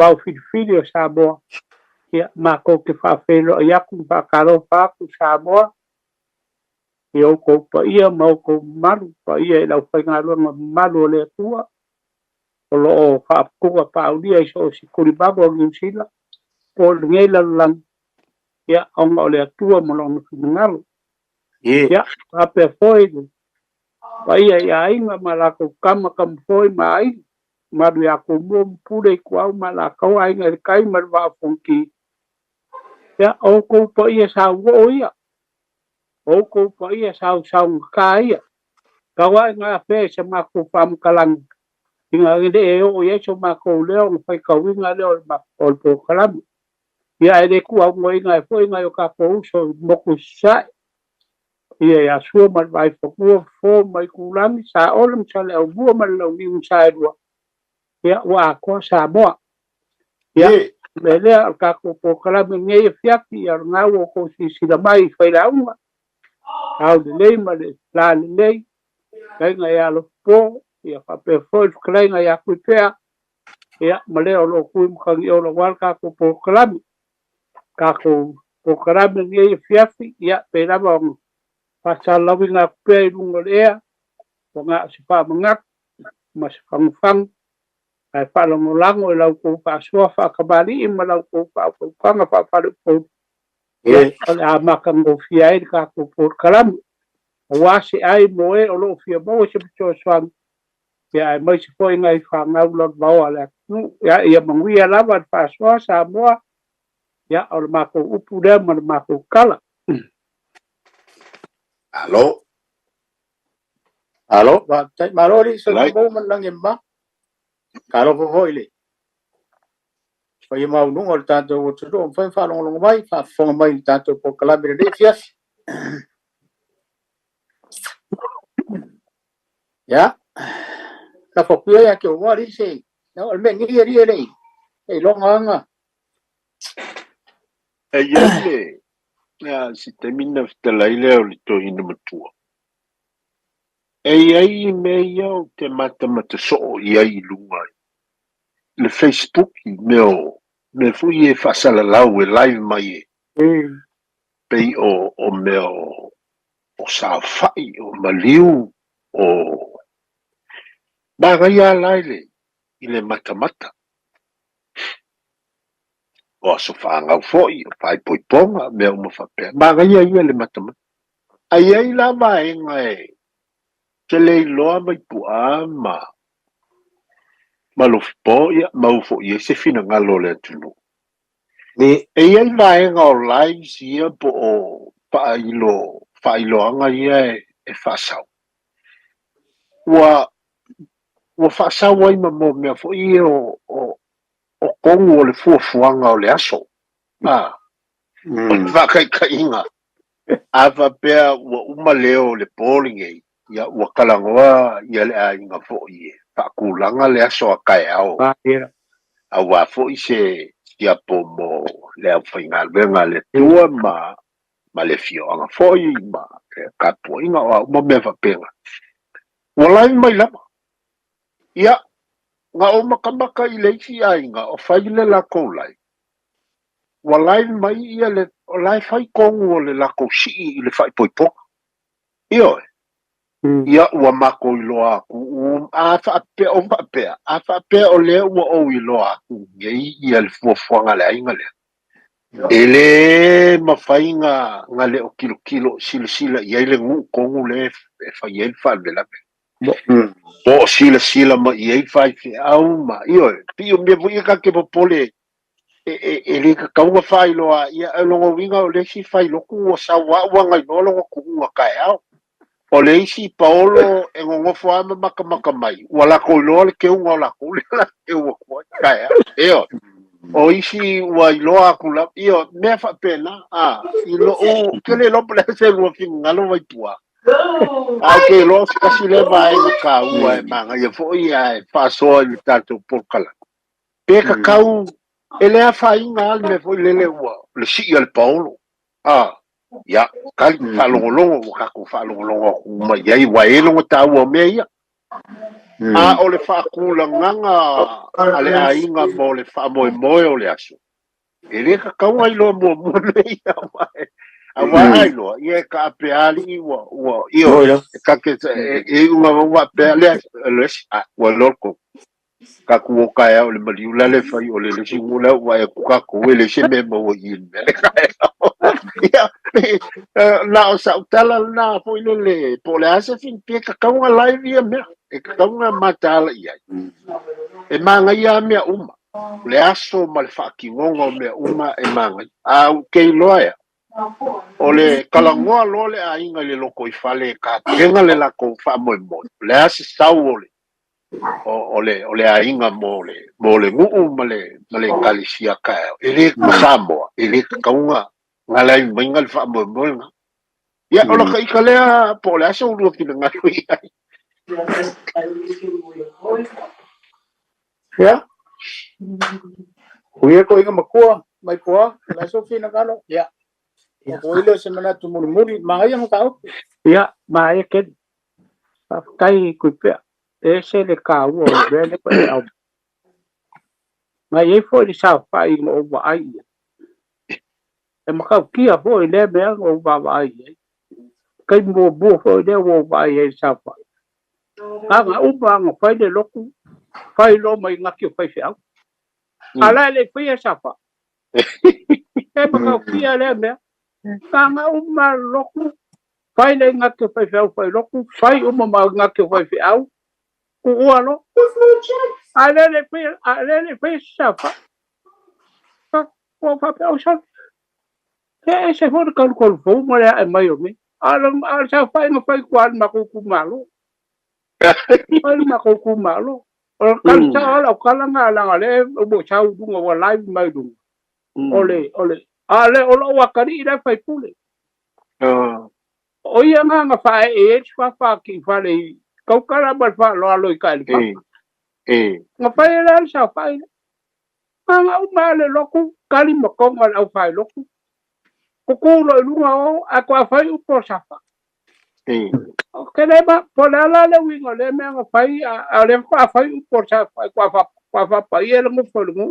wau filifili o Samoa ia mako ke whawhelo i aku whakaro whaku Samoa i o kou pa ia mau kou malu pa ia i lau whaingaruanga malu o lea tua o lo o whaapukunga paulia i so si kuribago o New Zealand po ngei lalang ia onga o lea tua mo longa whinangalo ia hape foi pa ia ia inga malako kama foi mai maru ya ko mo pure kwa malako ainga kai marwa fonki ya o ko pa ia sa wo ia o ko pa ia sa kai kawa nga fe se mako fam kalang inga ide o ye so mako leo fai kawinga leo mako po kalam ia ide ku au mo inga foi inga yo ka ko so moku sa ia ya sua mar vai fo mai kulang sa olem sale o bu mar lo ni un sa do ia wa ko sa mo ia mele al ka ko po kalam ngai fiaki ar ngau ko si da mai fai la uma au de lei male la lei kai ngai alo po ia fa pe fo kai ngai ya ku pea ia male o lo ku kan yo lo wal ka ko po kalam ngai fiaki ia pe la bong pasal lawi nga pe lungo ea o nga si pa mangak mas fang ai pa lo lango lau ko pa so fa ka bali im lau ko pa nga pa po ia ala makang go fiai ka ko po kalam wasi ai moe o lo fia mo se to swang ya mai se foi ngai fa nga lo ba ala ya ia mangui ala ba pa so sa mo ya o mako upu de mako kala Alo, ba tai marori so mo man lang imba. Kalo ko ile. Foi mau nung or tanto o tudo foi fa long mai fa fo mai tanto po calabria de fias. Ya. Ka fo pia ya ke o ri se. No, al men ni ri ri. E long anga. Ele ya si termina fitalaile o li tohina matua. Ai me iau te mata so i ai lunga. Le Facebook me fui e whasala lau e live mai e. Pei o meo o sawhai o maliu o nāgai a laile i le mata. O aso whaangau foi, o whai poiponga, mea uma whapea. Nāgai a ia le mata. Ai la vaenga e. Te lei loa mai pua ma lo fpo ia mau fo ia se fina ngalo le tulu. Ni ai vaenga o live sia po o whailo anga ia e whasau. Wa whasau ai ma mo mea fo ia o kongu o le fuafuanga o le aso. O whakai inga. Awa pea wa umaleo le polling ei. Ia ua kalangoa ia le a inga fo i whakulanga le aso a kai au. A wa fo i se ia po mo le au whaingalwenga le tua ma le fio anga fo i ma ka po inga o ma me whapenga. Walai mai lama. Ia nga o makamaka i leisi a inga o whaile la koulai. Walai mai ia le o lai whai kongu o le la kousi i le whai poiponga. Io ia ua mako i loa aku a whaapea o lea ua o i loa aku ngei ia le fuafuanga le ainga lea ele mawhainga nga le o kilo sila ia le ngu kongu le e whai e whaamela o sila ma ia i whai au ma io pio mea vui ka ke popole e le ka kaunga whai loa ia e longo winga o le si whai loku o sa wanga i noa longo kukunga kai au o le isi paolo e ngongofo ama maka mai. Wala ko loa le keunga o la kule la keunga kua kaya. Eo. O isi wa iloa kula. Io, mea fa pena. Ilo o kele lo pele se lua finga ngalo vai tua. Ke lo kasi le vai no ka ua e manga. Ia fo ia e pasoa i tato porkala. Peka kau ele a fa inga al me fo lele ua. Le si ia le paolo. Ya, kali whalongolongo, kako whalongolongo, ma iai waelongo tāua mea ia. o le whaakulanganga a le ainga mo le whaamoemoe o le aso. E le ka kaunga i loa mua nei a wai loa, ia ka ape ali ua io, ka ke e unga wa pe le wa lorko. Ka kuoka e o le maliula le fai o le singula wa e kuka ko le se me mo i me le ka na o sa utala na po le po le asa fin pe ka kaunga live ia me e ka kaunga matala ia e manga ia me uma le aso ma le whaakingonga me uma e manga a kei loa o le kalangoa lo le a inga le loko i fale ka tenga le lako wha moe moe le asa sau o le a inga mo le nguu ma le kalisia ka e le Samoa e le kaunga ngalai mainga le wha moe moe nga ia o la ka ika lea po le asa urua kina ngalo i ai ia huia ko inga makua mai koa la so fina ngalo ia o ile se mana tu muri mai yang tau ia mai ke kai kupe e se le ka o le ko e au mai e foi sa fai mo wa ai e maka kia foi le me o wa ai kai mo bo foi le o wa ai sa fa anga u ba ngo fai le loku fai lo mai ngaki fai fiau ala le fai sa fa e maka kia le me anga u ma loku fai le ngaki fai fiau fai loku fai u ma ngaki fai fiau ku ualo ale le fai sa fa o fa pe o sa e se for kol fo mo le mai o mi ala sa fai no fai kwan ma ku malo ai ma ku malo o kan sa ala kala nga le o bo sa u ngo wa live mai du ole ale o lo wa kari le fai pule o ia nga fa e fa ki fa le kau kala ba fa lo alo ka le nga fa le sa fa nga u ma le loku kali mo ko nga au fa loku ko lo lunga o a kwa fa u po sa fa ke le ba po la le wingo le me nga fa a le fa u po sa fa kwa fa pa ye le mo fo le mo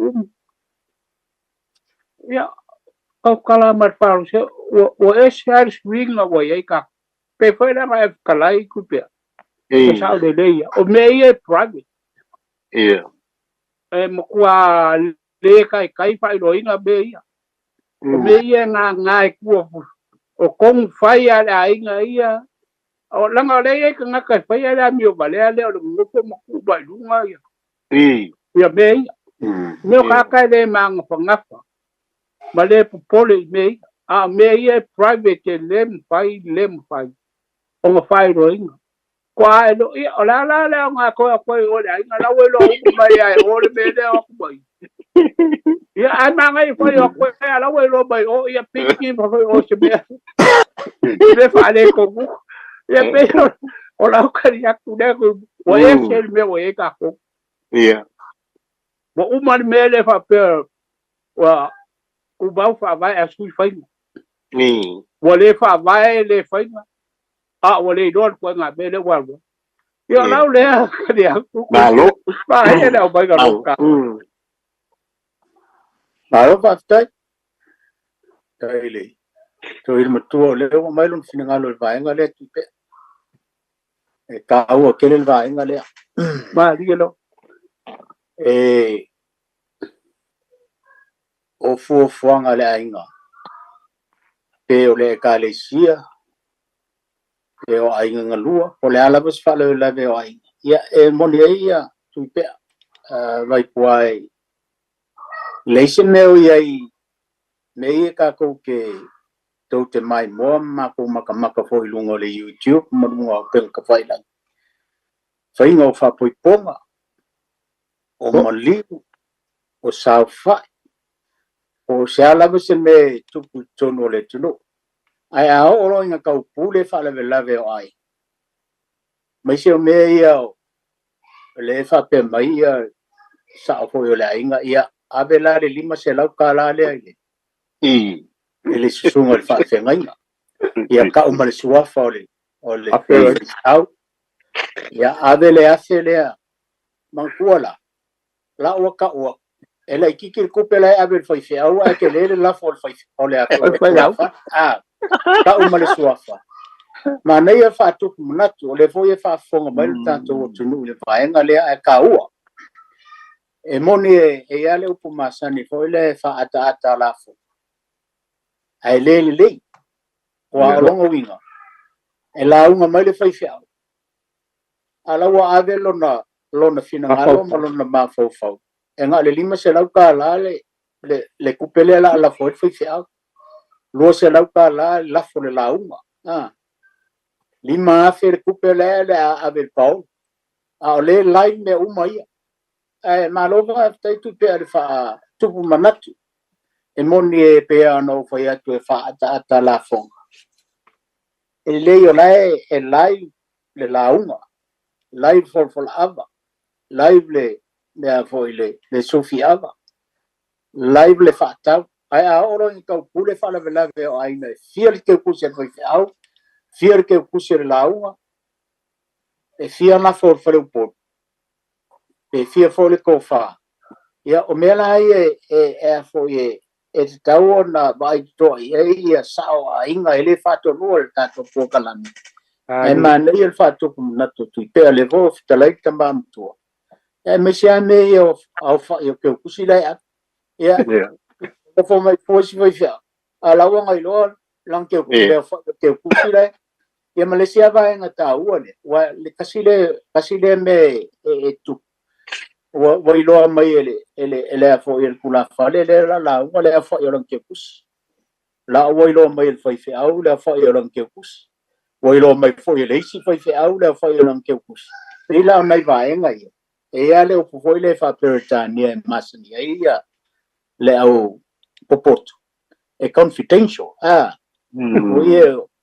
ya kau kala ma fa o e share swing nga wa ye ka pe foi la ma kala I ku pe sa de le o me ye private e mo kwa le kai fa lo inga be ya o me ye nga ku o kong fai ala inga ia o langa le ye ka ka fai ala mi o vale ale o mo ko mo ku ba lunga ya ya be me ka le mang fa male pole me a me ye private lem fai o mo fai ro inga kwa lo o la nga ko o la inga la we lo mai ai o le me le o ku bai ya ana ngai foi o ko ala we lo bai o ya piki mo o se be le fa le ko bu ya pe o la ka ya ku de ko o e se me o e ka ko mo u man me le fa pe wa u ba fa vai a su fai wo le fa vai le fai a wo le do ko nga be le wa yo la le ka dia ku ba e le o ba ga ka Malo pastai. Taile. To ir matu le o mai lun sinangalo vai ngale tipe. E ka o kele vai ngale. ba digelo o fu ngale ainga. Pe o le kalesia. E o ainga ngalua, o le ala bas fa le ve o ainga. Ya e monia tipe vai puai. Leise meu iai mei ka ko ke to te mai mo ma ko maka fo ilungo le YouTube mo mo pel ka fai lang fai ngo fa poi ponga o mali o sa fa o sa la se me tu tono le tuno ai a o ro nga ka pule fa le o ai mai se me ia le fa pe mai sa fo yo la inga ia abela le lima se lau kala le ai ele susunga le fa fenga ia ka o male suafa o le au ia abele ase le mangkuala la o ka o ela ikiki kupela ave fai fe au a ke le la fo fai ole a ka o male suafa ma nei e fa tu manatu le fo e fa fonga mai tanto o tunu le faenga le a ka o e moni e ale upu masani fo le fa ata la fo ai le wa longo winga e la unga mai le fai fe au ala wa ave lona fina ngalo ma lona mafau e nga le lima se lau ka la le kupele la fo fai fe au lo se lau ka la fo le launga lima fer kupele le ave pau a le lai me umai e malova tai tu pe fa tupu manatu e moni e pe ano fai atu e fa ata la fo e le yo lai e lai le launga live for ava live le foi le sofia ava live le fatau ai a oro in ka pule fa la vela ve ai me fiel ke ku se foi au fiel ke ku se la uma e fiel na for o pot e fiel for le kofa ya o mela ai e foi e tau na vai to e sao inga ele fato no ta to pokalan e man il fatto nato tu per le vo talai tambam tu e me sia me io io che kusila ya fo mai fosi vai fa ala wanga ilo lang ke kusila ya Malaysia va en ata uone wa le kasile me tu wa ilo mai ele fo il kula fa le la wa fo yo lang ke kus la wa ilo mai il fa au la fo yo lang ke kus Wailo mai foi le si foi fe au le foi lang ke kus. Ila mai vai ngai. E ale o foi le fa peritania masani ia le au popoto. E confidential.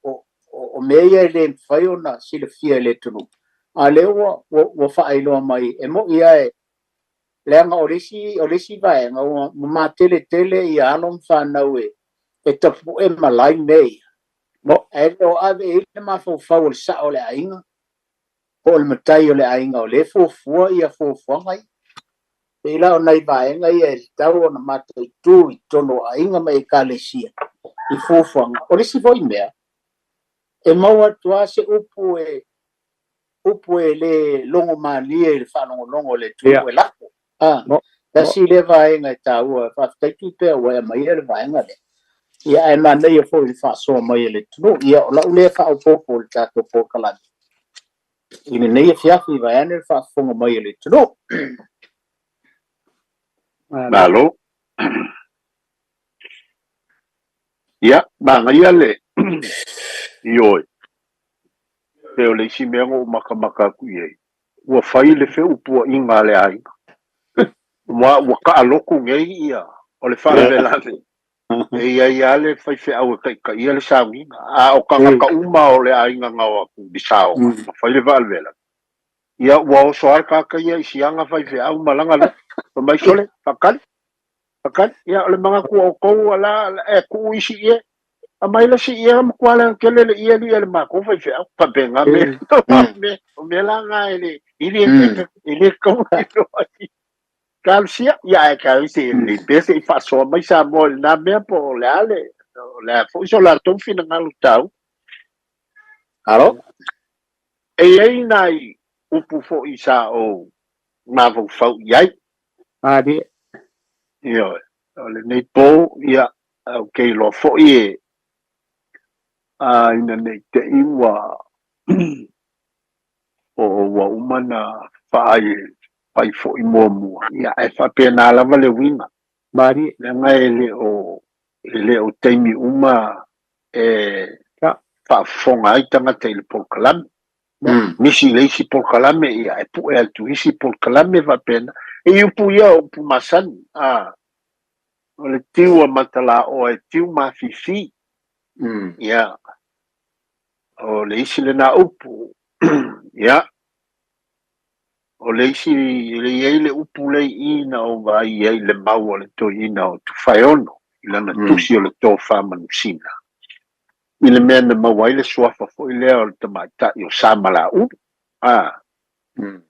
O o meia le fai ona si le fia le tunu. Ale o fa ilo mai e mo ia e le nga orisi vai nga ma tele ia alon fa nawe. E tapu e malai nei. Mo o ave ele ma fo fa sa ole ainga o le matai ole ainga o le fo ia fo ngai e la ona i vai ngai e tau ona matai tu i tono ainga mai kalesia i fo nga o le si foi mea e mau atua se upu e le longo mali e le fa longo le tu e la si le vai ngai tau fa tai tu pe o mai le vai ngai ia e mana ia fo i fa so mai le tu ia la ule fa o popo le tato po kala ine nei fia fi vai ane fa fo mai le tu malo ia ba ngai ale io pe o le si me ngo maka ku ye wa fai le fe upu inga le ai wa ka aloku ngai ia o le fa le la ia le fai fe au ka ia le sawi o ka uma o le ainga ngawa ku bisao fai le valvela ia wa o soar ka ia isianga fai fe au malanga le mai sole pakal ia le manga ku o ko ala e ku isi ie a mai la si ia mo kwala ke le ia le ma ko fai fe au pa benga me me la nga ile ko Calcia, ya calci, li pese fa so mai sa mo na me po le fo so la ton fina ngalu tau. Alo? E ai nai upu fo isa o ma vo fo yai. Di. Yo, le nei po ya okay lo fo ye. Ina nei te iwa o wa umana fa pai fo i momu ia e fa pena lava le winga Bari le ngai le o teimi uma e fa fonga ai tanga te le polkalam misi le si polkalam ia e pu e tu isi polkalam va pena e upu ia upu masan o le tiu matala o e tiu mafifi ia o le isi le na upu ia o le isi le iei le upu le ina o vai iei le mau le to ina o tu fai ono i lana tusi o le to whamanusina. I le mea na mawai le suafa fo i lea o le tamaita i o samala u.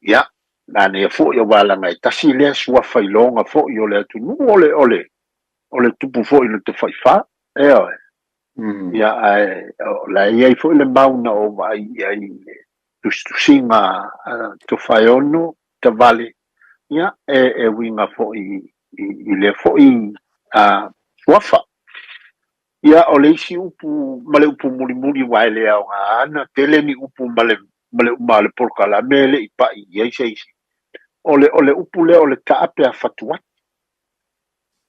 Ia, na ne fo yo wala ngai tasi le sua failonga fo yo le tu nu ole tupu fo ile te faifa ya la ia fo le mauna o vai ai tu singa to faiono te vale ya winga fo i le fo i wafa ya ole si upu male upu muri wai le au ana tele ni upu male porkala mele i pa i sei ole upu le ole taape a fatuat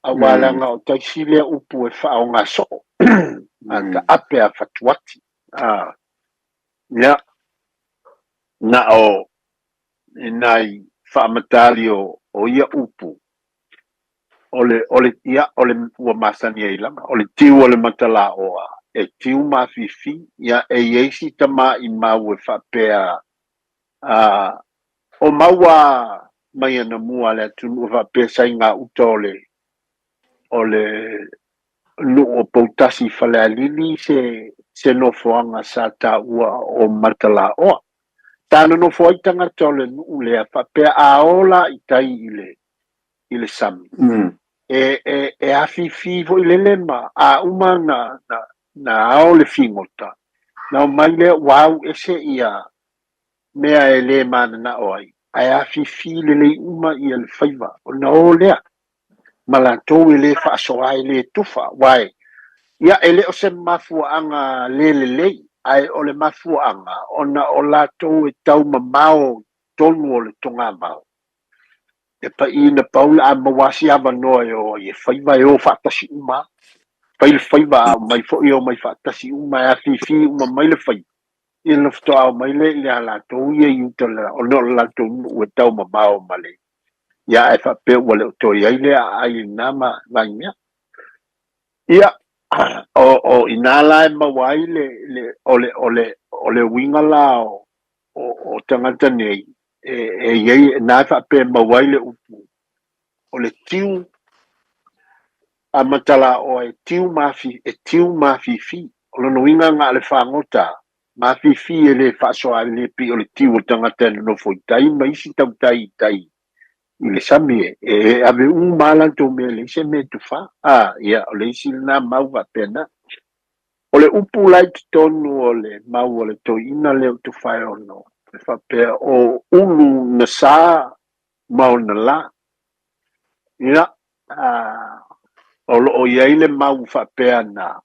awalanga o taisile upu e whaonga so anta ape a fatuati ya na o inai whaamatali o ia upu ole ua masani e ilanga ole tiu ole matala oa e tiu mafifi ya e yeisi tama i mau e whapea o maua mai ana mua le tunu whapea sainga uta ole o pautasi fale alili se no foanga sa ta ua o matala oa tana no foi tanga tole nu le fa pe aola itai ile sami e afi vo ile lema a umana na aole fingota na mai le wow ese ia mea ele mana na oi ai afi le uma ia le faiva na ole malanto ile fa so ai le tufa wai ia ele o se mafu anga le ai ole mafu anga ona o lato e tau mamao tonu o le tonga mau e pa ina paula a mawasi ava noe o e whaiva e o whaatasi uma whaiva mai fo i o mai whaatasi uma e a fifi uma mai le whaiva i na fto au mai le i a lato ia i utala o no lato u e tau mamao male ia e whape wale o toi aile a ai nama vai mea ia o inala e mawai le ole winga la o tangata nei e na fa pe mawai le upu ole tiu a matala o tiu mafi fi ole no winga nga le fangota mafi fi le fa so ale pi ole tiu tangata no foi tai mai si tai ile sami ave malan to mele se me tu fa ia ole silna mau va pena ole upu like tonu ole mau ole to ina le tu fa ono fa pe o ulu na sa mau na la ia o ia ile mau fa pe na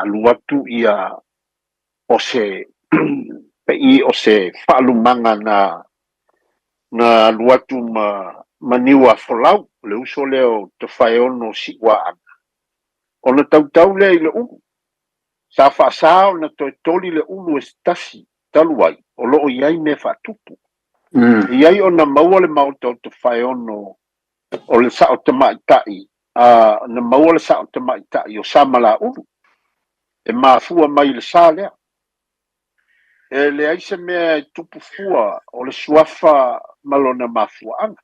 luatu ia o se pe i o se fa lumanga na luatu maniwa folau le uso leo te fai ono si wa ona tau le ile sa fa sa na to toli le ulu estasi taluai o lo iai me fa tupu iai ona maua le mauta te fai ono o le sa o te maitai na maua le sa o te maitai o samala ulu e mafua mai le sa lea e le aise mea tupu fua o le suafa malona mafua anga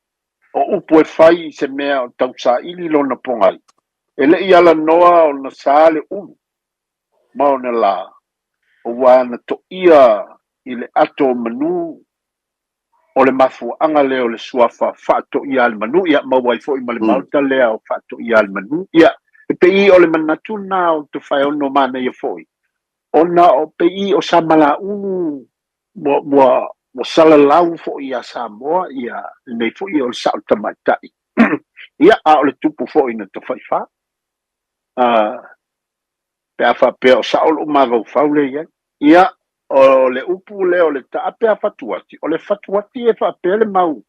o upu e fai se mea o tau sa ili lona pongai e le iala noa o na sa le ulu maona la o wana to ia i le ato manu o le mafua anga leo le suafa fato ia le manu ia mawai fo i male mauta lea o fato ia le manu ia e pe i o le manatu na o te fai ono mana ia foi ona o pe i o samala unu mo sala lau fo ia Samoa ia nei fo i o le sao tamatai ia a o le tupu fo i na te fai fa pe afa pe o sao lo mago faule ia o le upu le o le taape a fatuati o le fatuati e fa pe le mau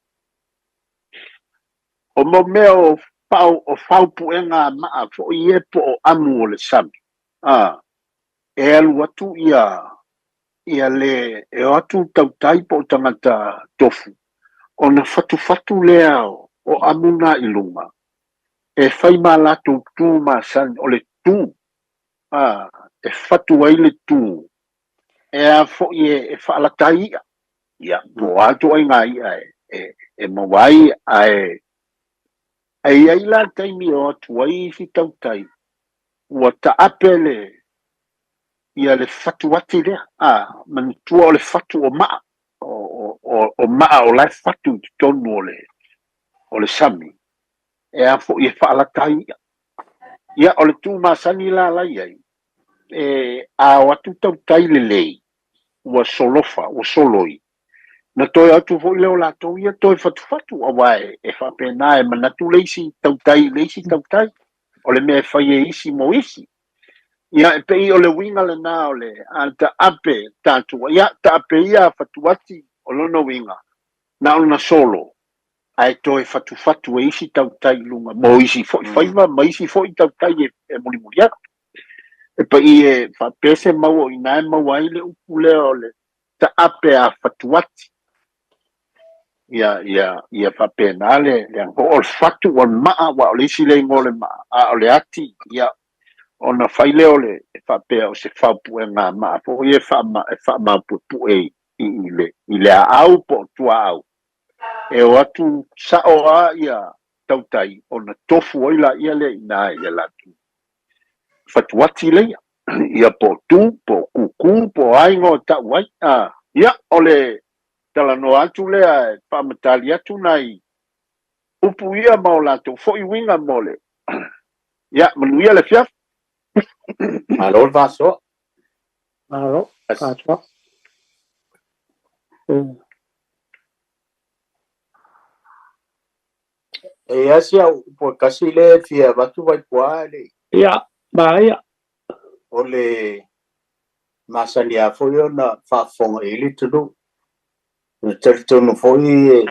o mo meo pau o faupu enga maa fo i e po o amu o le sami e alu atu ia le e atu tautai po tangata tofu o na fatu lea o amuna ilunga e fai malatu tu masan o le tu e fatu ai le tu e a fo e faalatai ia mo atu ai ngai e mawai ai la taimi o atu ai fi tautai ua taapele ia le fatu ati lea man tua o le fatu o maa o o maa o lai fatu tonu o le sami e a fo i whaalakai ia o le tū masani la lai ai a watu tau tai le lei ua solofa ua soloi na toi atu fo i leo la tau ia toi fatu a wae e whapena e manatu leisi tau tai o le mea whai e isi mo isi ia e pei o le winga le nā o le a ta ape tātua ia ta ape ia fatuati o lono winga na ona solo ai toi fatu e isi tau tai lunga mo isi fo whaiva ma isi fo i tau tai e muli muliaka e pei e whapese mau o inae mau ai le upu leo le ta ape a fatuati ia whapena le o fatu o maa wa o le isi le ngole maa a o le ati ia ona whaile o le whapea o se whaupu e ngā maa po i e wha pu e i le au po tua au e o atu sa o a ia tautai ona tofu o ila ia le ina ia latu fatuati le ia po tu po kuku po aingo ta wai ia o le tala no atu lea whamatali atu nai upu ia mao lato fo i winga mole ia manuia le fiaf Alo vaso. Alo, vaso. E asia po kasi le fia watu vai pua le. Ia, ia. O le masani a fo yo na whafonga ili tunu. Na tari tunu fo i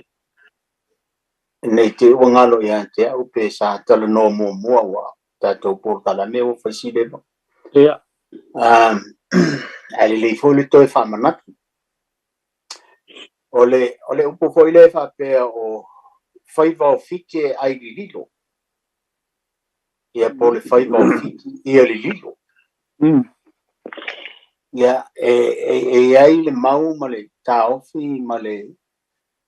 nei te wangalo ia te au pe sa tala no mua wa. Tato por tala me o fasile no. Ia. Ali le fo le toi whamanatu. Ole upo fo i le whapea o whaiva o fike ai li lilo. Ia po le whaiva o fike ia li lilo. Ia e ai le mau ma le taofi ma le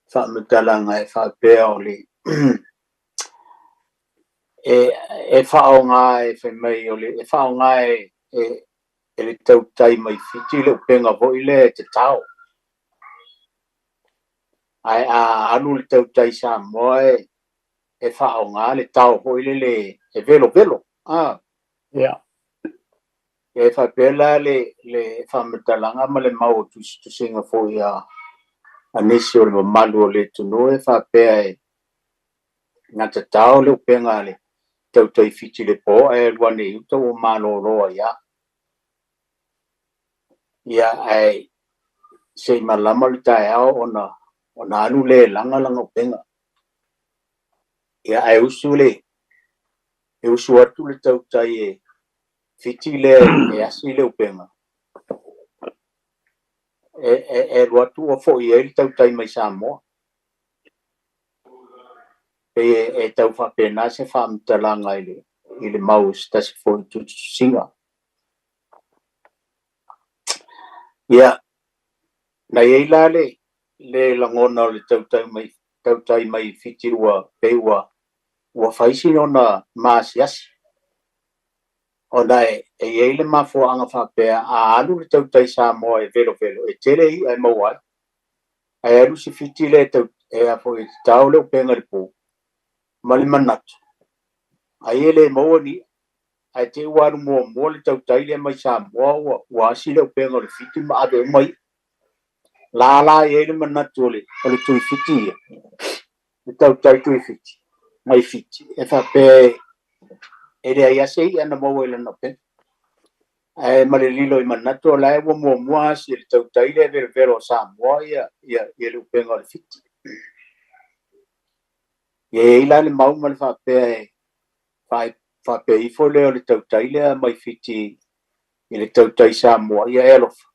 whaamutalanga e whapea o le e whaonga e whaimai o le e whaonga e le tautai mai fiti le upenga po i le te tau. Ai anu le tautai sa moe e whaonga le tau po i le e velo. Ia. E whapela le whaamutalanga ma le mau tu singa fo i anisi o le malu o le tunu e whapea e ngata tau le upenga le tautai fiti le po e luane uta o malo roa ia ai sei malama le tae au ona anu le langa upenga ia ai usu atu le tautai e fiti le e asi le upenga e watu o fo i le tautai mai Samoa e tau whapena se whaamtalanga i le mau stasi fo i tu singa ia na eila le langona o le tautai mai fiti ua peua ua whaisi ona maasiasi ona e eile mafuanga whapea a alu le tautai Samoa e velo e tere i ai mawai ai alu si fiti le tau e a fo i tau le upenga le po mali manatu ai ele maua ni ai te waru mo le tautai le mai Samoa ua asi le upenga le fiti ma ave mai la ele manatu le tui fiti le tautai tui fiti mai fiti e whape ele ai asei ana maua ele nope ai male lilo i manatu la e mua si le tautai le vero Samoa ia le upenga le fiti e ila le mau ma le whapea whapea i fo leo le tautai le mai fiti i le tautai Samoa ia elofa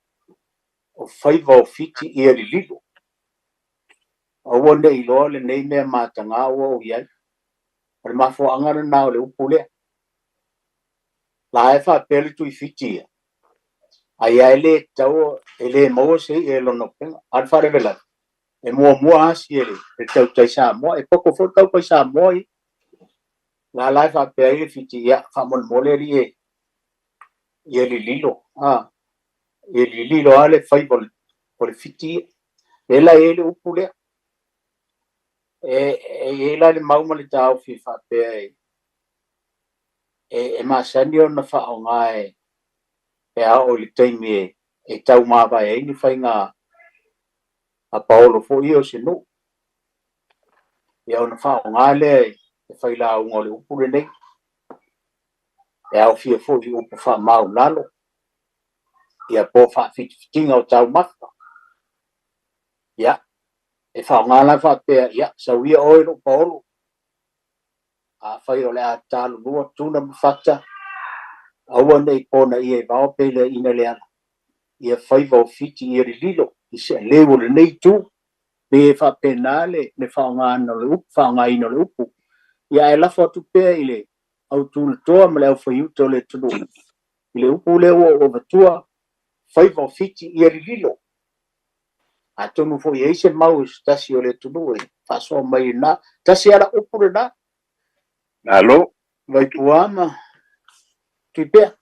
o whaiva o fiti ia li lilo o ne ilo le nei mea matanga o iai o le mafo angara na o le upu lea la e whapea le tui fiti ia ai ai le tau ele maua se e lono penga al whare vela e mua asi le tautai Samoa e poko fo tautai Samoa i la e whapea i le fiti ia whamon mole li e li lilo e li lilo ale whaiva o le fiti Ela ele upule. Ela le mau le tau fi fa pe e masani ona fa onga e a o le taimi e tau mava e ni fainga a Paulo fo io se no. Ia ona fa onga le e fai la unga le upule nei. E au fia fo i upu fa mau lalo. Ia po fa fitinga o tau mafta. Ia. E fa onga la fa pe ia sa wia oi no Paulo. A fai o le a talu lua tuna mafata. Aua nei pona ia e vao pele ina le ana. Ia fai vao fiti ia le lilo. I se lewo le nei tu. Me fa penale le fa onga ana le upu. Fa onga ina le upu. Ia e la fotu pe ile. Au tu le toa ma le au fai uto le tunu. Ile upu le o vatua. Fai vao fiti ia le lilo. A tonu fo ia ise mau stasi o le tunu e. Fa so mai na. Tasi ala upu le na. Alo. Vai tuama. Tuipea.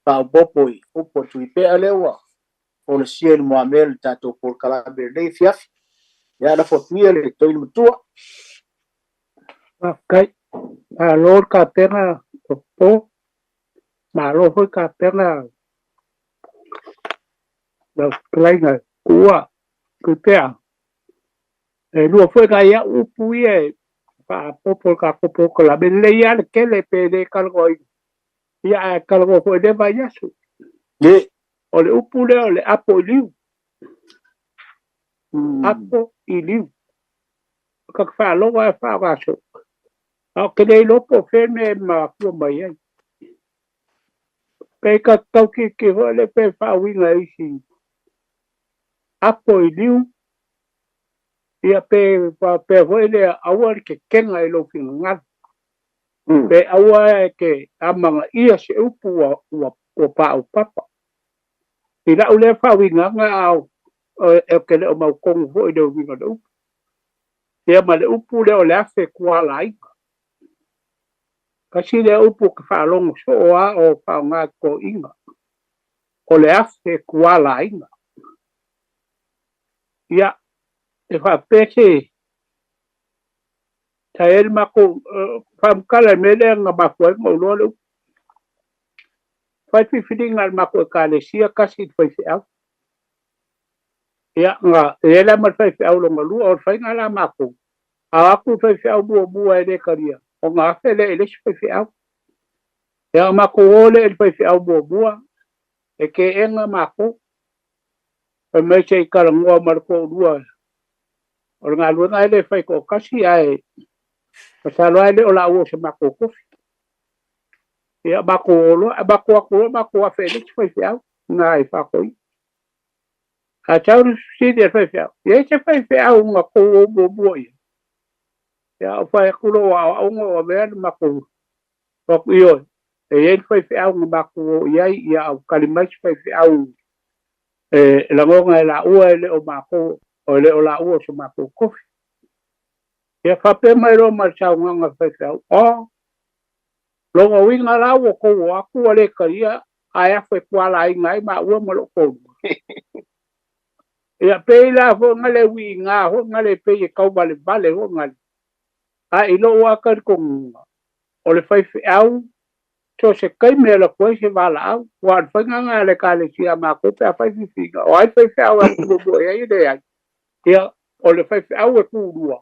Pa bopoi. Upo tuipea lewa. O le sia le moamel tato por kalabe nei fiafi. Ia la fotuia le toi mutua. Okay. Lord ka pena po. Ma lo foi ka pena. Da kleina kua. Kutea. E lua foi ka ia upu ia. Pa popo ka popo kalabe nei ia le kele pe de kalgoi. Ia kalgo foi de vai asu. Ye. O le upu le o le apo i liu. Apo i liu. Ka wha loa e wha waso. Au kene lopo whene ma kua mai ai. Pei ka tauki ki hoa le pe wha winga isi. Apo i liu. Ia pe hoa le aua ke kenga i lo finga ngal. Pe aua ke amanga ia se upu wa pa au papa. I la ule wha winga nga au. E kele o mau kongu hoa i le winga le upu. Ia ma le upu le o le afe kua la inga. Kasi le upu ka whaalongo soa o whaonga ko inga. O le afe kua la inga. Ia, e whapeke. Ta eri mako, whamkala mele nga mako e mauloa le upu. Whaipi whiringa mako e ka le sia kasi i whaifi au. Ia, nga, e la mar whaifi au longa lua, o whainga la mako. A aku whaifi au mua e le karia. O ngā whele e lesi whaifi au. Ia mako ole e whaifi au mua. E ke enga mako. E mei se i karangoa marako lua. O ngā lua ngai le whaiko kasi ai. Pasalo ai le o la ua se mako kofi. Ia mako olo. E mako ako mako a whele lesi whaifi au. Ngā i whakoi. A tauru sidi e whaifi au. Ia se whaifi au ngā kou o mua ia. Ia o whai kuro a ongo o mea mako. Whaku ioi. E ien whaifi au ngā mako o iai ia au kalimais whaifi au. E langonga e la ua e le o mako. O le o la ua se mako kofi. Ia whape mai ro marsau nganga whaifi au. O. Longa winga la ua kou o aku a le karia. Ai awhe kuala i ngai ma ua malo kou. Ia pei la ho ngale wi ngā ho ngale pei e kau vale vale ho ngale. A ilo ua karikonga. O le whaifi au. So se kai me la koe se wala au. Wan whainganga le ka le sia ma kope a whaifi whiga. O ai whaifi au a kubo e ai de ai. Ia o le whaifi au e kūrua.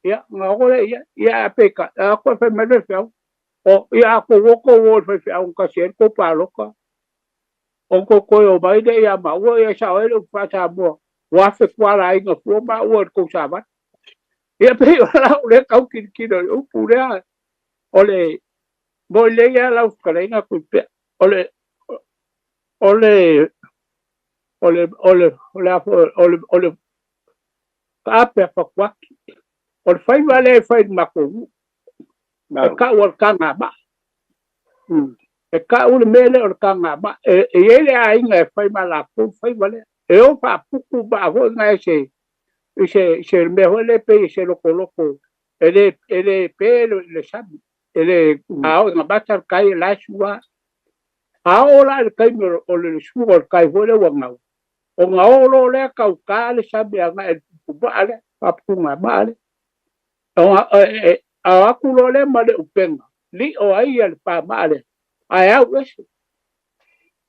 Ia ngā hore ia a peka. A koe whai me le whiau. O ia a ko woko o le whaifi au kasi e ko pāloka. O ko koe o mai de ia ma ua ia sao e le whata mua. Wafe kuala inga fua ma ua ko sa mai. Ia pei o la o le kau kirikino le upu lea. O le mo le ia la uskalenga kupe. O le kape whakwaki. O le whai wale e whai mako. E ka ua ka ngā ma. E ka ule mele o le ka ngā ma. E ele a inga e whai ma la kou whai wale. E o wha puku ba ho nga e se. Se me ho le pe se loko loko. Ele pe le sabi. Ele ao nga batar kai la sua. Ao la le kai o le sua o kai ho le wangau. o ngaolo le kauka le sabe anga e pupale papunga male o a akulo le male upenga li o ai le pa male ai au eso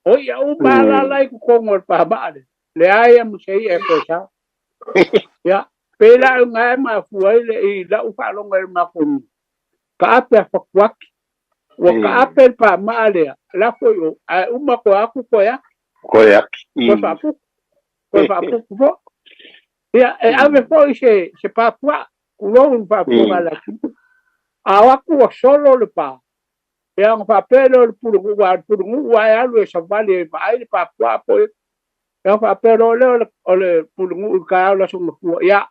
o ia u mala lai ku kongo pa male le ai am sei e ko sa ya pela nga ma fuai le i la u fa lo ngal ma kun ka pe fa kwak o ka pe pa male la ko yo ai u ma ko aku ko ya ko fa pu ko ya ave foi se papua kulo un papua la awa ku solo le pa ya un papelo le puru wa ya lo se vale pa ai papua po ya papelo le puru ka la so ku ya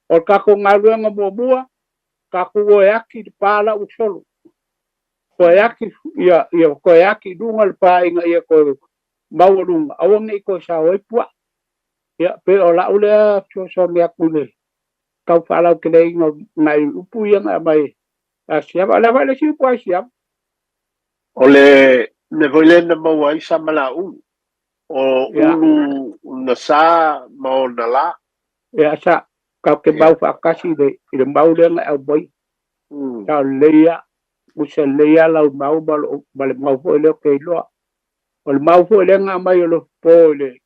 o ka ko ngalu nga bobua ka ku ya ki pala u solo ko ya ki ya ko ya ki dungal pa inga ya ko bawulung awang iko sa oi pua ya pe ola ule so ya kule kau falau kele ngai upu yang mai siap ala vale si po siap ole ne voile na mawai samala o ulu na sa mo na la ya sa kau ke bau fa kasi de bau le ngai boy ta leia musa leia la mau bal mau fo le ke lo ol mau fo le nga mai lo po le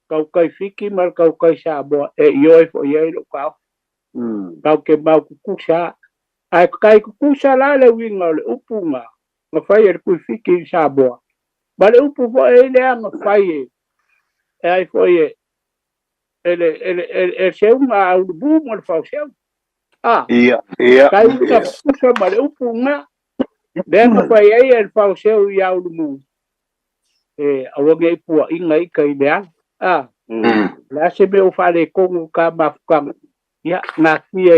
kau kai fiki mal kau kai sa bo e yo fo ye lo kau kau ke mau kukusa ai kai kukusa la le winga le upunga ma fai e ku fiki sa bo ba le upu fo e le nga fai e ai fo ye ele se uma au bu mo fa se ia kai ka kukusa ma le upunga le nga fai e fa se ya u mu awange pu inga kai le la se me o fa le kongu ka mafukanga ya na kia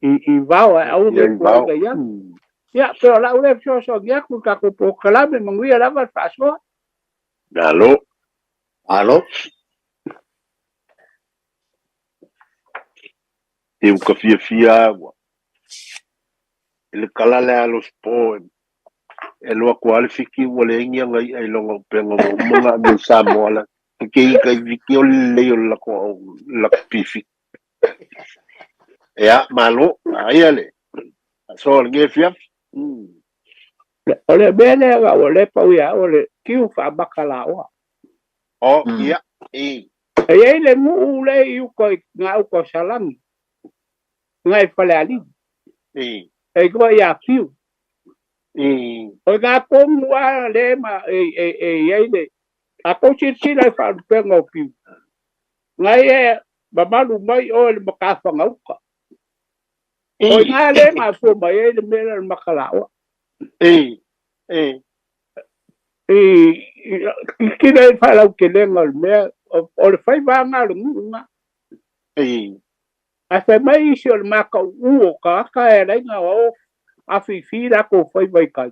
i vau au le kuanga ya pero la ule so ya ku ka ko kala me mangui la va paso alo eu ka fia wa ele kala le alos po e lo qualifici wole ngia ngai ai longa penga mo mga mo samola ke ka viki o le la ko la pifi ya malo ayale so nge fia ole bene ga ole pa ya ole kiu fa bakala wa ya e le mu le yu ko nga ko salang ngai pale ali ko ya kiu o ga ko wa le ma le a ko chi le fa penga kiu ngai ba malu mai o le makafa ngauka o nga le ma fo mai le mele makala wa kina fala o que lenga me o le fai vanga le nga a fe mai si o le maka u ka era nga o a fi la ko fai vai kai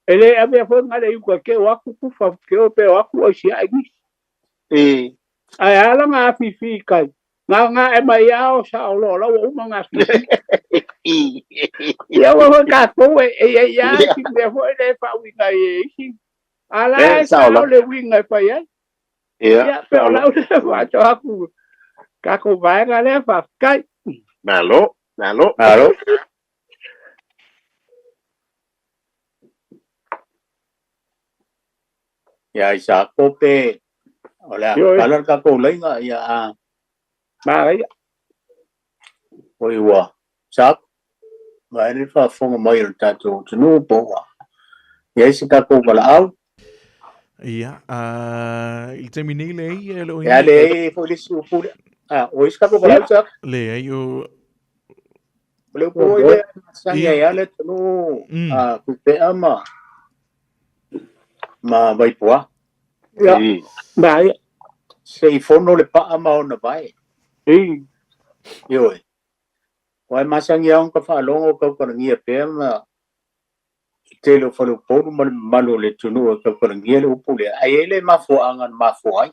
ele a me fo nga le ko ke wa ku fa ke o pe wa ku o si ai ai ala nga fi kai nga e mai ya o sa o lo o nga ya wa ka ko ya ki me fo le fa wi kai ala sa le winga pa ya ya pero la va cho aku ka ko vai ga le fa kai malo ya isa ko pe ola kalar ka ko lai nga ya ba ya oi wa sa mai ni fa fo mai ta to no po wa ya isa ka ko bala au Ia, il termine lei lo ya le fo le su pu o isa ko bala sa le io le po le sa ya le no ku te ama ma vai po ya ba ya se fono le pa ama ona vai yo wai masang yang ka fa longo ka ka ngia pe ma te lo fa lo po malo le tunu ka ka ngia le upu le ai le ma fo angan ma fo ai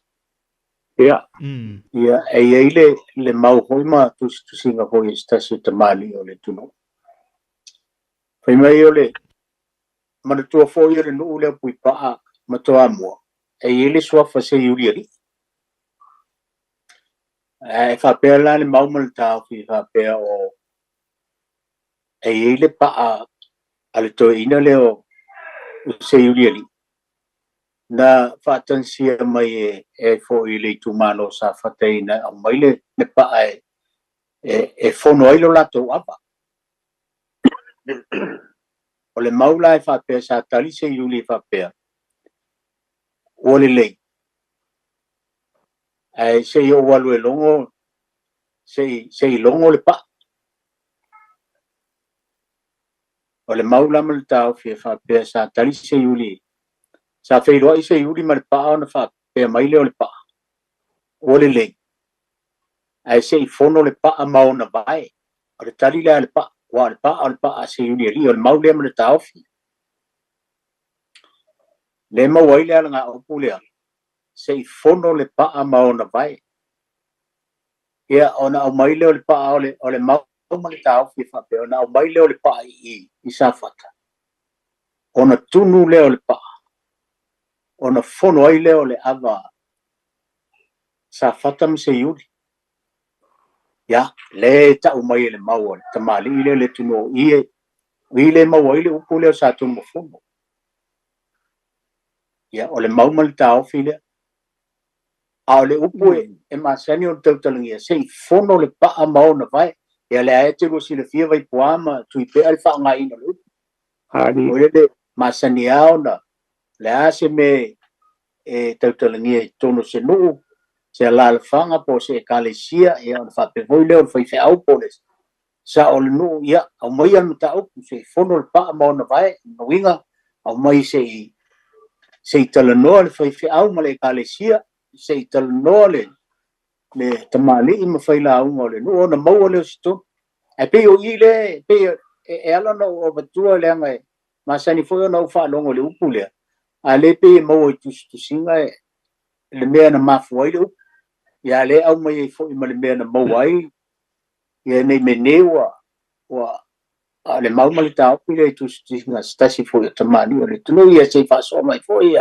ya ai le mau hoi ma tu singa ho esta se te mali o le tunu fai mai o le ma tu fo yo le no le pui pa ma to amo ai le so fa se yuri fa pela le maumul tau fi fa pe o e le pa ale to ina leo se yuli na fa tansia mai e fo ile tu malo sa fateina o mai le pa e fono ai lo lato apa o le maula e fa pe sa tali se yuli fa pe o le lei ai se yo walu e longo se longo le pa o le maula mal tau fi fa pe sa tali se yuli sa fe lo i se yuli mal pa ona fa pe mai le o le pa o le lei ai se fono le pa ma ona vai o le tali le pa wa le pa se yuli li o le maula mal tau fi le ma wai le nga o pule se fono le pa ma ona vai ia ona o mai le o le pa o le mau mal tau fi fa pe ona o mai le o le pa i sa fata ona tunu le o le pa ona fono ai le o le ava sa fata mi se yuli ya le ta o mai le mau o ta mali le tunu i le mau ai le upu le sa tunu fono ya o le mau mal tau fi le a le upu e masani o tau talangia se fono le pa ma ona vai ia le ae te lo si le fia vai puama tui pe al fa ngai no le o le masani ao na le ase me e tau talangia i tono se nuu se la alfanga po se kalesia ia on fa pe voi le on fai fe au poles sa o le nuu ia au mai anu ta upu se fono le pa ma ona vai no winga au mai se talanoa le fai fe au ma le kalesia se talanoa le tamali i mawhai la unga le no na maua leo sito e pe o i le pe e ala no o batua le anga masani foi ona ufa longo le upu le a le pe maua i tusinga le mea na mafuai le upu ia le au mai e foi ma le mea na mauai ia nei menewa wa le mau mali tau pi le tusinga stasi foi tamali o le tunu ia se fa so mai foi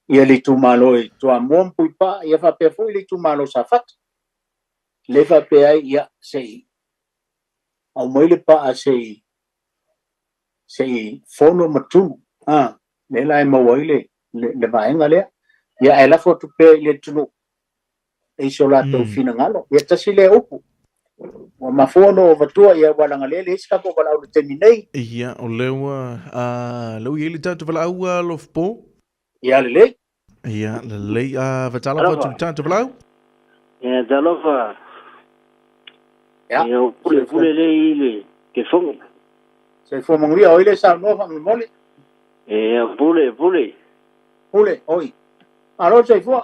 ia le tu malo e tu amon pui pa ia fa pe foi le tu malo sa fat le fa pe ai ia sei au mai le pa sei fono matu le lai ma wai le vaenga le ia ela fo tu pe le tunu e sola to fina ngalo ia tasi le upu wa mafono vatua ia wala ngale le ska ko wala u terminei ia o lewa lo ile tatu wala au lo po ia le ia le vatala fa tu tatu wala ia dalofa ia pule le ile ke fongo se fo mongria o ile sa no fa mole ia pule oi alo se fo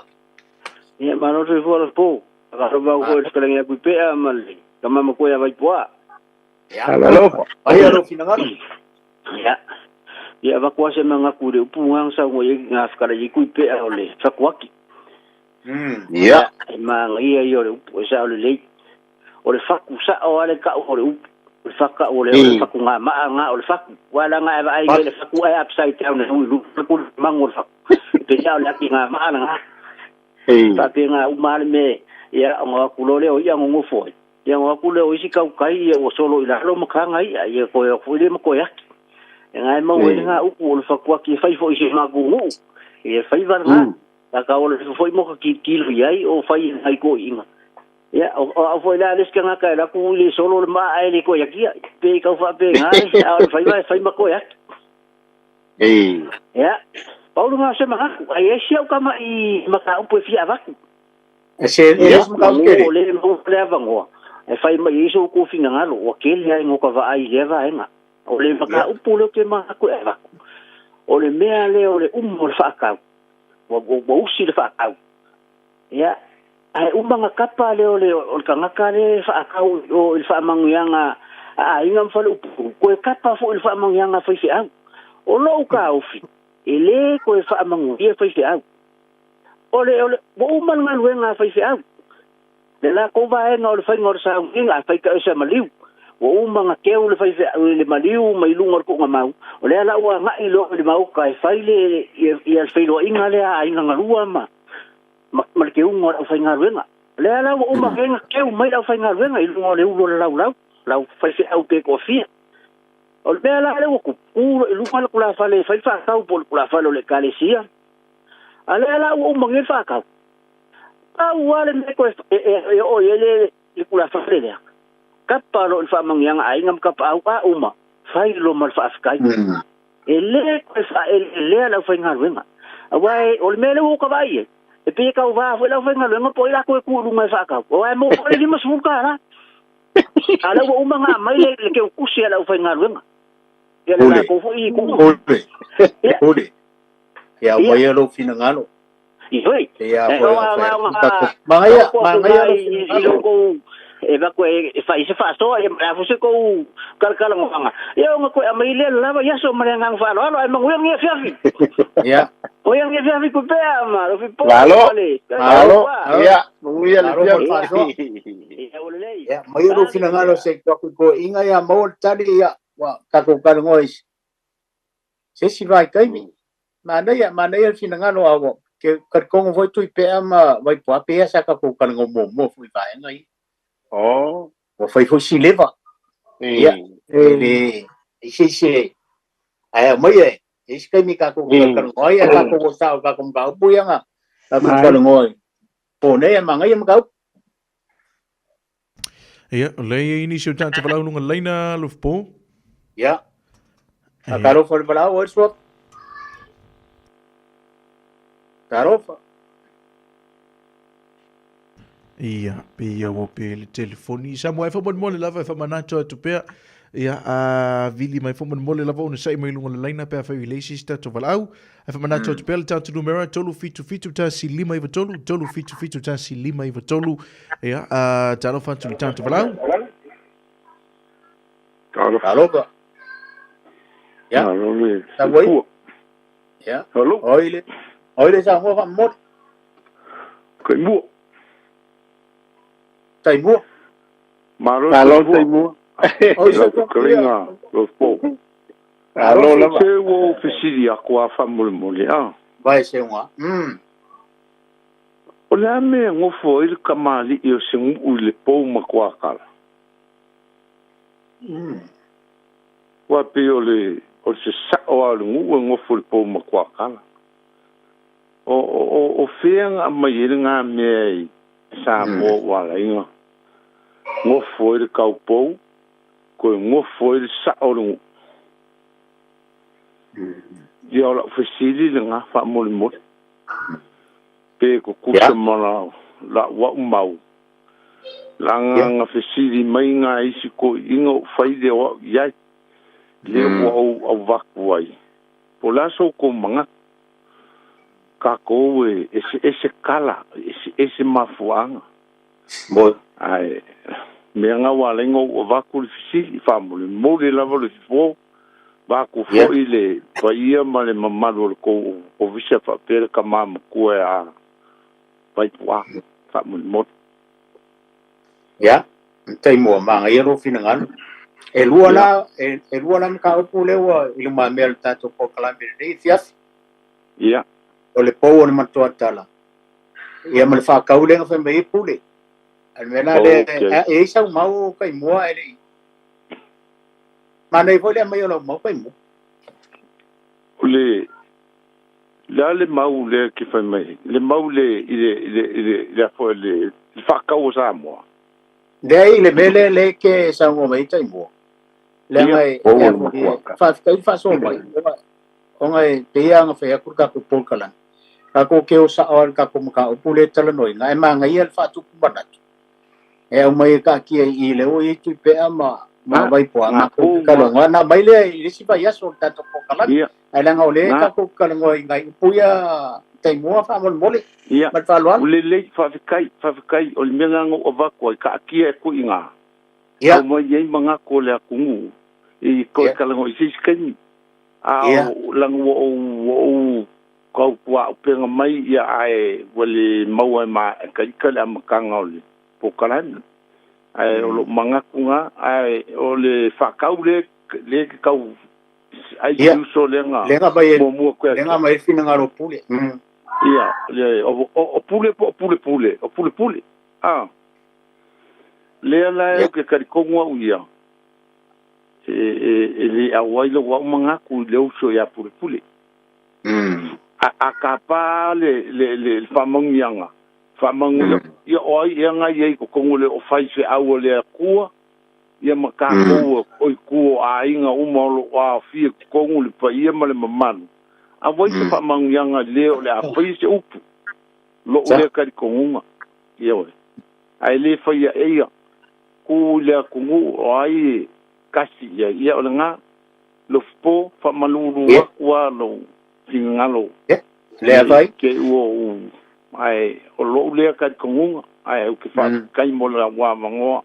ia mano se fo lo po ka ba ko eskalanga ku pe amale kama mo ko ya vai poa ya alo ai alo fina ngalo ia va kwa se manga ku de pungang sa ngo ye nga skala ye ku pe ole fa kwaki ya ma ia yo le sa le ole fa ku sa o ale ka ole le fa ka ole fa ku nga ma ole fa wala nga ai le fa ku ai upside down no lu ku mango fa pe sa le ki nga ma nga ta ke nga u mal me ia ngo ku lo le o ia ngo fo ia ngo ku le o isi ka kai o solo ila lo ma ka nga ia ko fu le ma ko ya nga ma we nga u ku fa ku ki fa fo isi ma gu ia fa va nga ta ka ole fo mo ka ki kilo ia o fa ai ko inga ya o foi la les que nga ka la ku le solo ma ai le ko ya ki pe ka fa pe nga fa ma ko ya ya Paulo nga se ma ai e sia ka ma i ma ka po fi ava se yes ma ka ke le mo le ava ngo e fa ma i so ku fi nga lo o ke le ai ngo ka va ai le va nga o le ma ka po le ke ma ko eva o le mea le o le mo fa ka o usi le fa ka ya ai umanga kapa le o ka ngaka le fa ka o il fa mangyanga inga fa le ko kapa fo il fa mangyanga fa fi au o lo ka o fi ele ko fa mangu ia fa fi au ole bo man man wenga fa fi au le la ko va no le fa ngor sa inga fa ka sa maliu o umanga ke o le fa fi le maliu mai lunga ko ngamau ole la wa nga i lo le mau ka fa le ia fa lo inga le a inga ngalua ma ke un ngora fa ngar wenga le ala o magenga keu mai lau fainga venga i lunga le ulo lau fai se au pe kofia o le ala le o ku i lunga le kula fale fai fa kau pol kula fale le kalesia ale ala o mangi fa kau au wale me ko e o ele le kula fale le kapa lo fa mangianga ai ngam kapa au a uma fai lo mal fa afkai ele ko fa ele ala fainga venga awai o le mele o ka vai e pe ka va foi la venga lo po ila ko ku lunga fa ka o ai mo o le mas fuka la ala o manga mai le ke ku si ala venga venga ya la ko foi ku ole ya wa ya lo fina ngalo i hoi ya mangaya lo ko e va ko e fai se fa so e ma fo se ko kala nganga yo ko mai le la va ya so ma ngang fa lo ai mo ngi fiafi ya o yang ngi fiafi ko pe ma lo fi po halo ya ngi ya ya mai lo fina ngalo se ko inga ya mo tali ya wa ka ko kala ngois se si vai kai mi mana ya fina ngalo awo ke ka ko voi tu pe ma vai po pe sa ka ko kala ngomo mo fu vai ngai oh o fai fo si leva ya se ai mai kai mi ka ko kala ngoi ka ko sa ka ko ba pu yang ka ko kala ngoi po ne ma ngai ma ka ia o le inisio tata valau nunga leina lufpo ya karo for valau o swap karo ia pia o pe le telefoni sa mo fa bon mole lava fa manato to pe ia a vili mai fa bon mole lava ona sai mai lunga leina pe fa relations tata valau fa manato to pe le tata numero tolu fitu ta si lima i tolu fitu ta si lima i tolu ia a talo fa tu tata valau Halo Pak. Ya. halo le Saboi. Ya. halo Oile sa mo fa mo kai mu tai mo. malo tai mu O sa ko klinga lo po halo la se wo fisili akwa fa mole vai se uma. o le me ngofo il kamali i o singu u le po makwa kala wa pe o se sa o alu ngofo le po makwa kala o feanga mai nga me sa mo wala inga ngofo il kaupo ko ngofo il sa o lu dia la fisili nga fa mo pe ko kusa mala la wa mau langa fisili mai nga isi ko ingo fai de wa ya le wa o vakuai polaso ko manga ka ko ese kala ese mafuanga Mo ai me nga wa lengo vakul fisili fa mo le la vol fo ba ku fo ile pa ia male mamalo ko o visa fa per kama ko a pai wa fa mo ya. Tai mo ma ngai ro fina ngan. E lua la ka o pule wa ilu ma mel tato ko kala mi fias. ya O le po on mato atala. Ia mal fa ka ule fa me pule. Al mena le e sa mau kai mo ele. Ma nei fole mai lo mo kai mo. le mau le ki fa mai le mau le ile fo le fa ka o sa mo Dei le mele le ke sa mo mai tai mo. Le ngai fa so mai. O ngai te yang fa ku ka ku pol kala. Ka ko ke o sa or ka ko ka pule tala noi ngai ma ngai el fa tu banat. E o mai ka ki i le o i tu pe ama ma vai po ma ku ka lo na mai le i si pa ya so ta to ko kala. Ai la ngau le ka ko ka ngoi ngai puya tai mo fa mo mole. ia Ma fa lo. le fa kai o le menga o va ko ka ki e ku inga Ya. o mo ye manga ko le ku i ko ka lo i si skani a lang wo ko wa pe mai ia ai wale mau ma ka la makanga o le po kalan ai o manga kunga ai o le fa kaule le kau ai so lenga mo ko lenga mai fina ngaro pule ia le o pule lea la ke karikonga uia le awailo wa mangaku le uso ya pule a kapa le famangianga ia oi nga ye ko kongole o fai se au le kua ia makako oi ku ainga umalo wa fi kongole pa ia male mamanu a voi se famangianga le o le a fai se upu lo le karikonga ia oi ai le fai ia ku le kungu ai kasi ia o nga lo fpo fa malulu wa lo singalo le vai ke o ai o lo le ka kungu ai o ke fa kai mo la wa mango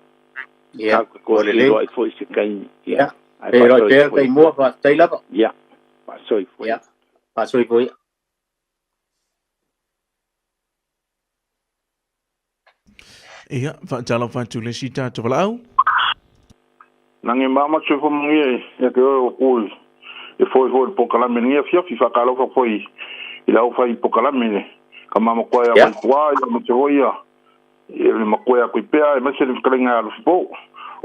ia ko le lo ai foi se kai ia pero te kai mo fa tai la ia pa soi foi ia pa soi foi ia fa tala fa tu le sita to lau nange mama se fo ngie e ke o kul e foi po kala mengia fia fi fa kala fa foi ila o fa po kala mene kama mo kwa ya kwa ya mo choia e mo kwa ya ku pea e me se krenga al fo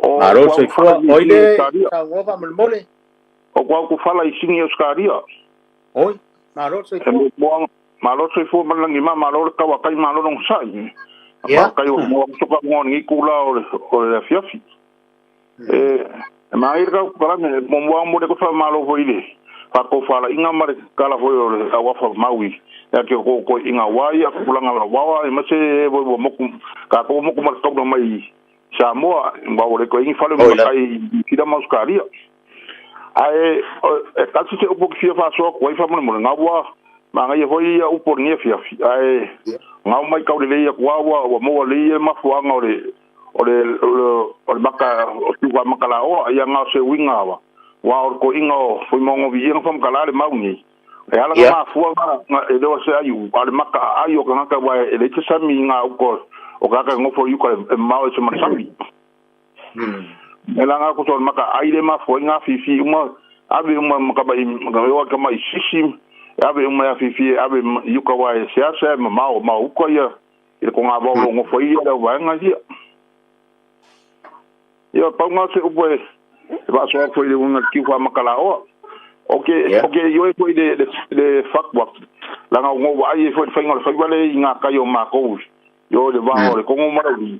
o aro se fo oile sa ngova mole o kwa ku fala i singi oskaria oi aro se fo malo se fo mangi mama lo ka wa kai malo no sai ya kai mo so ka mo ngi kula o le fia fi ma ir ka para me mo de ko fa malo voile fa ko fala inga mar kala foi o awa fa maui ya ke ko inga wai a kula ngala wawa e ma se bo mo ka ko mo ko mar to mai sa mo ba o le ko inga fala mo kai kida mauskaria ai ka se o po ki fa so ko fa mo ngawa ma ngai foi ya upor ni fia ai ngau mai ka le ya wawa o mo le ma fuanga o maka o tuwa makala o ia nga se winga wa o ko ingo foi mongo vi ingo fam kala le mauni e ala ma fuwa nga e do se ayu al maka ayo ka wa e le tsami nga ko o ka ngo fo yu ko ma o se masami ela nga ko so maka ai le ma fo nga fifi uma ave uma maka ba yo ka mai sisi ave uma fifi ave yu ko wa se asa ma o ko ya e ko nga ba ngo fo ia wa nga ia ia paunga se upoe va so foi de unha kiwa makala o okay yo foi de fakwa la nga ngo ai foi ngol foi vale nga kayo mako yo de va o como maravi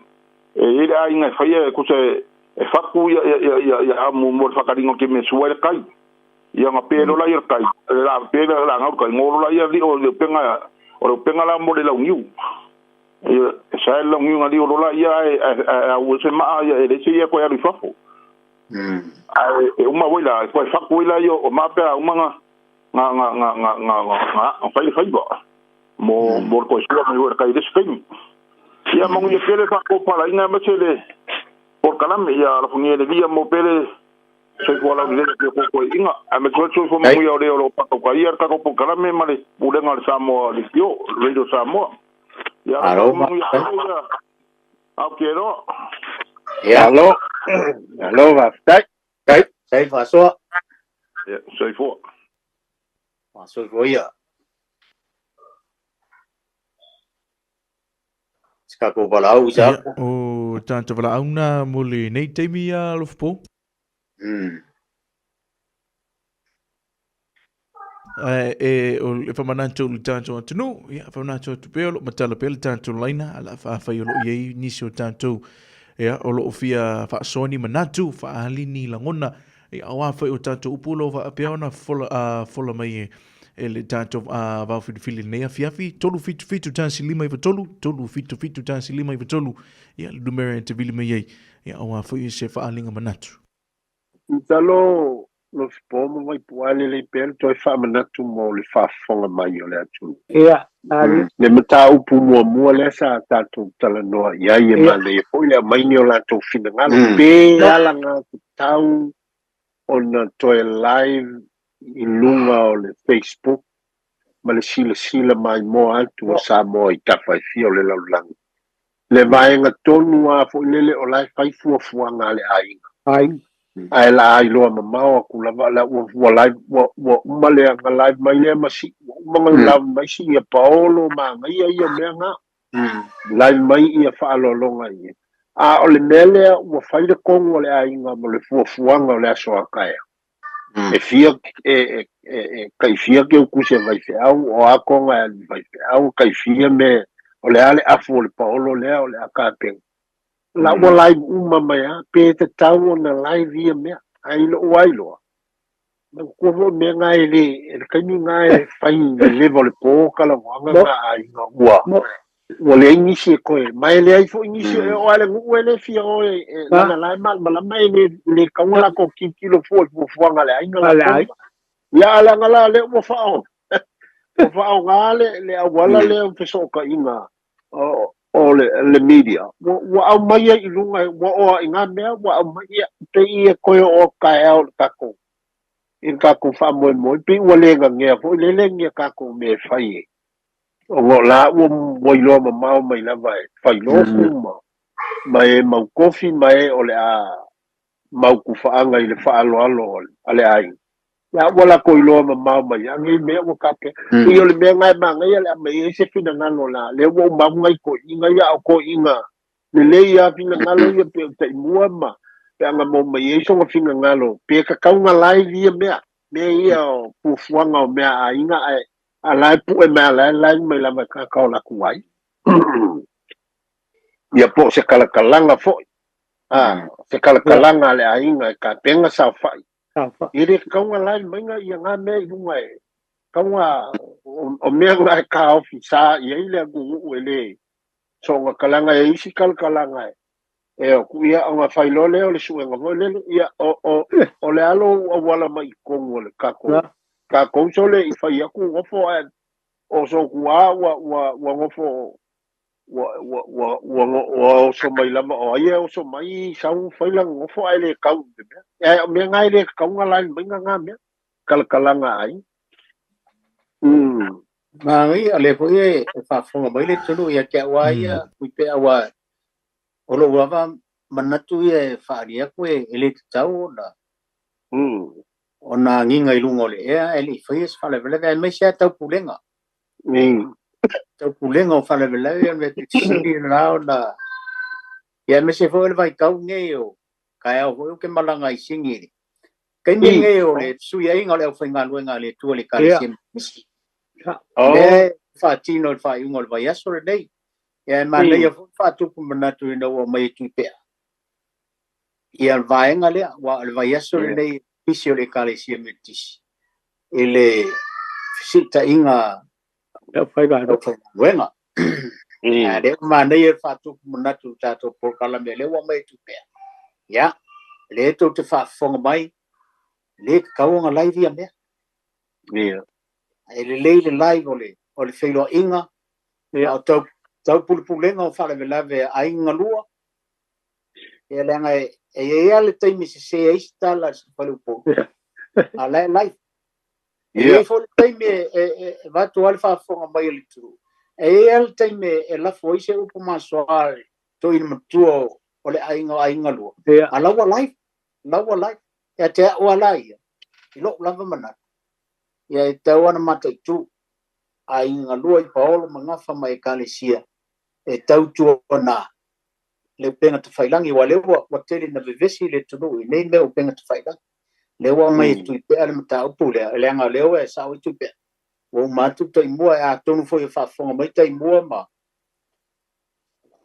e ele ai nga foi ko se fakku ya amu mo fakaringo ke me suel kai ia nga pelo la ir kai la pelo la nga ko ngolo la ia di o de penga la mo de la uniu sa la ngi ngali o la ia o se ma ia ele se ia ko ia rifafo ai uma wila ko fa ko wila yo o ma pa uma nga fa ba mo ko sua me ka ide spen ia mo ngi pele fa ko para ina me se por kalam ia la fungi de dia mo pele se ko la de ko inga a me so fo mo ia o pa ko ia ka ko por kalam me male bude ngal samo listio radio samo ya aroma okay no ya allo va sai fa so ya sai fo ia ska ko balau sa o tanto vala una mole nei temi a lofpo o fa mananto lu tanto tunu ya fa mananto tu pelo matala pel tanto laina ala fa fa yo ye nisio tanto ya o lo fia fa soni manatu fa alini langona ya wa fa o tanto upulo fa peona fola mai ele tanto va fili nei fiafi tolu fitu tansi lima i tolu fitu tansi lima i tolu ya numero te vili mai ya wa fa se fa alinga manatu Talo los pomo mai puale le pel toi fa manatu mo le fa fonga mai o le atu. Ia, le mata upu mo le sa tatu tala no ia ma le foi le mai ni o la to fina ngalo pe ala nga tau on toi live in lunga o le Facebook ma le sila mai mo altu o sa mo i tapa fio le laulang. Le vaenga tonu a fo lele o lai fai fuanga le ai. Ai la ai loa mamao ku lava la wa live wa male nga live mai le masi mga live mai si ya paolo ma ia ia me nga lai mai ia whaalolonga ia. A o le mele ua whaile kongo le ainga mo le fuafuanga o le aso akaia. E fia kai fia ke ukuse vai fe au o akonga vai fe au kai fia me o le ale afu o le paolo le o le akape. La ua lai uma mai a pe te tau na lai via mea ailo wailo. Na kuo me ngai le kai ni ngai fai le vole po kala wanga nga ai nga ua. Ua le ingisi e koe. Mai le ai fo ingisi o ale nguele fia o lana lai mal mai le kaunga ko kilo fo fuanga le ainga la ko. Ya ala ngala le mo fao. Mo fao ngale le awala le peso ka inga. O le media. Wa au mai i lunga wa o inga mea wa au mai te i koe o ka eo kako. In kako fa mo pe wa le ngea fo le ngea kako me fai. O la wo ilo ma mau mai la vai. Fai lo kuma. Mai mau kofi mai o le a mau ku faanga i le fa alo ale ai. Ya wala ko ilo ma mau mai angi me wo kape. I o le me ngai ma ngai le me se fina ngalo la le wo ma ngai ko inga ya ko inga. Le ya fina ngalo ya pe te mua ma. Pe anga mo mai so fina ngalo. Pe ka kaunga lai via mea. Me ia pu fuanga o mea a inga ai. A lai pu e mea lai mai la ka ka la kuai. Ia po se kala fo. Se kala le ainga ka penga sa fai. Ire kaunga lai mainga ia ngā mea i runga e. Kaunga o mea ngai ka ofisa ia ile gu ele. So nga kalanga e isi kalanga e. E o ku ia nga fai lo leo le suenga vo le ia o le alo wala mai kongo le kako. Kako so le i fai aku ngofo e. O so kua wa ngofo wa so mai lama o ia o so mai sau fai lang ngofo ai le kau. E me ngai le kaunga lai mainga ngā mea. Kalanga ai. Mangi ale po e fa fonga mai le tulu ia kia waia kuipe awa. Olo wava manatu e fa aria koe ele tau na. Ona nginga i lungo le ea ele fai fa le vele mai sia tau pulenga. Tau pulenga o fa le vele me te sili na na. Ia me se fo ele vai kau nge o. Kai au ke malanga i singi. Kai nge o le suia inga le fai ngaluenga le tu le kalisiam. Fa tino fa ingo le vai aso le nei. Ia mana ia fa tupu manatu ina o mai tu pe. Ia vaenga le wa le vai aso le nei pisio le kalisiam tis. Ele sita inga fai ga wenga. De mana ia fa tupu manatu tato por kala me le wa mai tu pe. Ya le to te fa fonga mai le kaunga lai via me. Ia. Ele le lai o le feilo inga. Ya tau pulenga o fale velave a inga lua. E lenga e ale taimi se e istala se palupo. A lai. E fo le taimi e vatu alfa fonga mai le tu. E ale taimi e la foi se upo masoare to in matuo o le ainga lua. A lawa lai. E te o lai. I lo lava mana. E te wana mata tu. A inga lua I paolo mangafa mai kalesia. E tau tuona le penga te whailangi wa lewa wa tele na vivesi le tunu I nei mea o penga te whailangi. Lewa mai tu I pea le mata upu le anga lewa e sao I tu pea. O matu ta I mua e a tonu fo I whafonga mai ta I mua ma.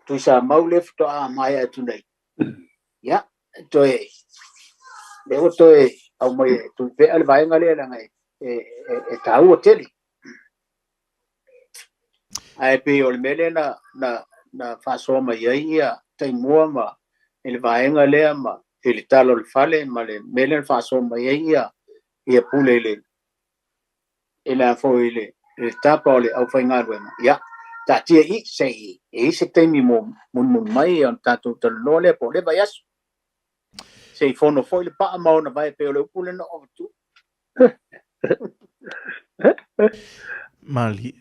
Tu sa mau le fto a mai a tu nei. Ya, toi. Lewa toi au mai tu pea le vaenga le langa e tau o tele. Ai pe o le mele na faso ma ia tai mua ma ele vaenga le ma ele talo le fale ma le mele faso ma ia pule le ele fo ele tapa le au fainga le ya ta tia I sei e se te mi mo mun mai on tato te no le po le vaias sei fono foi le pa ma ona vai pe o pule no tu Mali.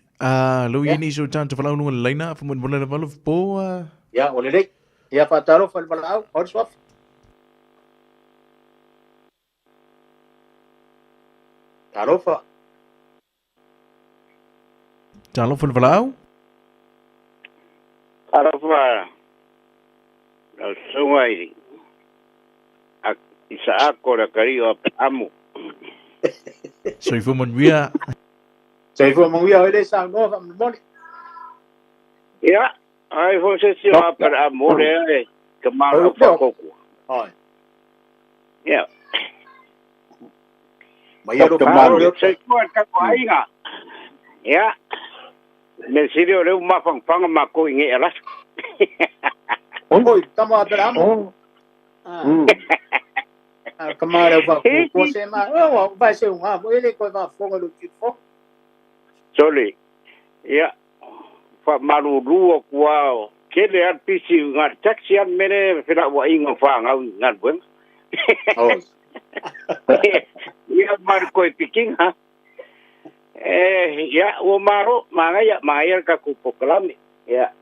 Lo ini so tanto falau no laina fa mo le valu po. Ya ole le. Ya pataro fal balau or swap. Tarofa. Talo fal valau. Arafa na sungai isa ako na kariyo amo. So ifo manuia. So ifo manuia ele sa no fa moni. Ya, ai fo se si apa amo le kemana koko. Ai. Ya. Maya do kemana se kuat ka ainga. Ya. Me sirio le uma fang mako inge elas. Oi, tamo atrás. Kemana fa ko se ma, vai ser ele ko va fonga do tipo. Soli. Ya. Fa malulu kwa kele ar pisi ngar taxi an mene fela wa inga fa ngar buen. Oh. Ya marco piking ha. Ya o maro mangaya ka kupoklami. Ya.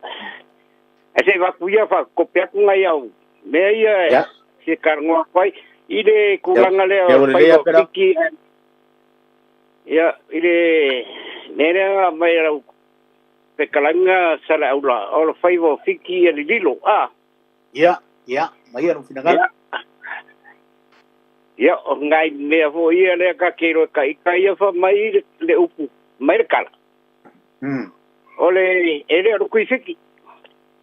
Ase va kuya fa kopia kunga yau. Me ya. Si karngwa pai ide kulanga le pai piki. Ya ide nere mai rau pekalanga sala ula all five of fiki ya lilo ya mai ro finaga ya ngai me vo ia le ka kero kai fa mai le upu mai kala ole ele ro kuisiki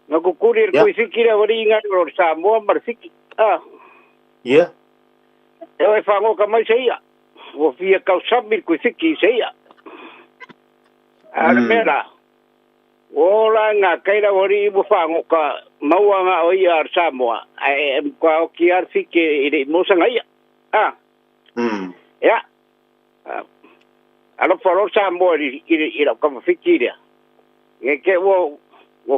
na ko kuri ro kuisiki le ori nga ro sa mo marsiki ya e fa ngo ka mai seia o fia ka sabir kuisiki seia mera ola nga kaila ori bu fango ka mauanga o ia Samoa ai kwa o ki arfike ire mosanga ia ya alo foro Samoa ire ka fikira ngeke wo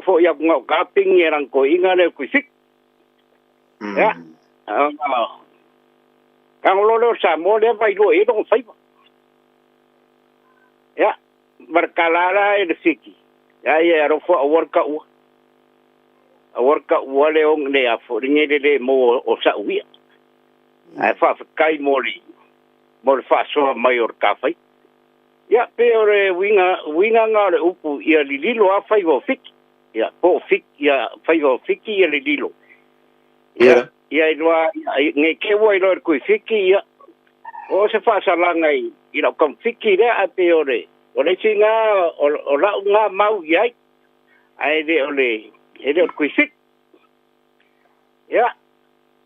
fo ya nga kaping erang ko inga le kuisik ya kang lo Samoa le vai lo e dong fai ya berkalala e fiki ya rofo awarka le ong le afo ngele mo o sa uia ai fa kai mori mo fa so maior kafai ya peore winga nga le upu ia lilo a fai vo fik ya po fik ya fai vo fiki ia lilo ya loa nge ke wo ilo ku fiki ya o se fa salanga ila kom fiki le a peore o le singa o la nga mau yai ai de ole ele kuisik ya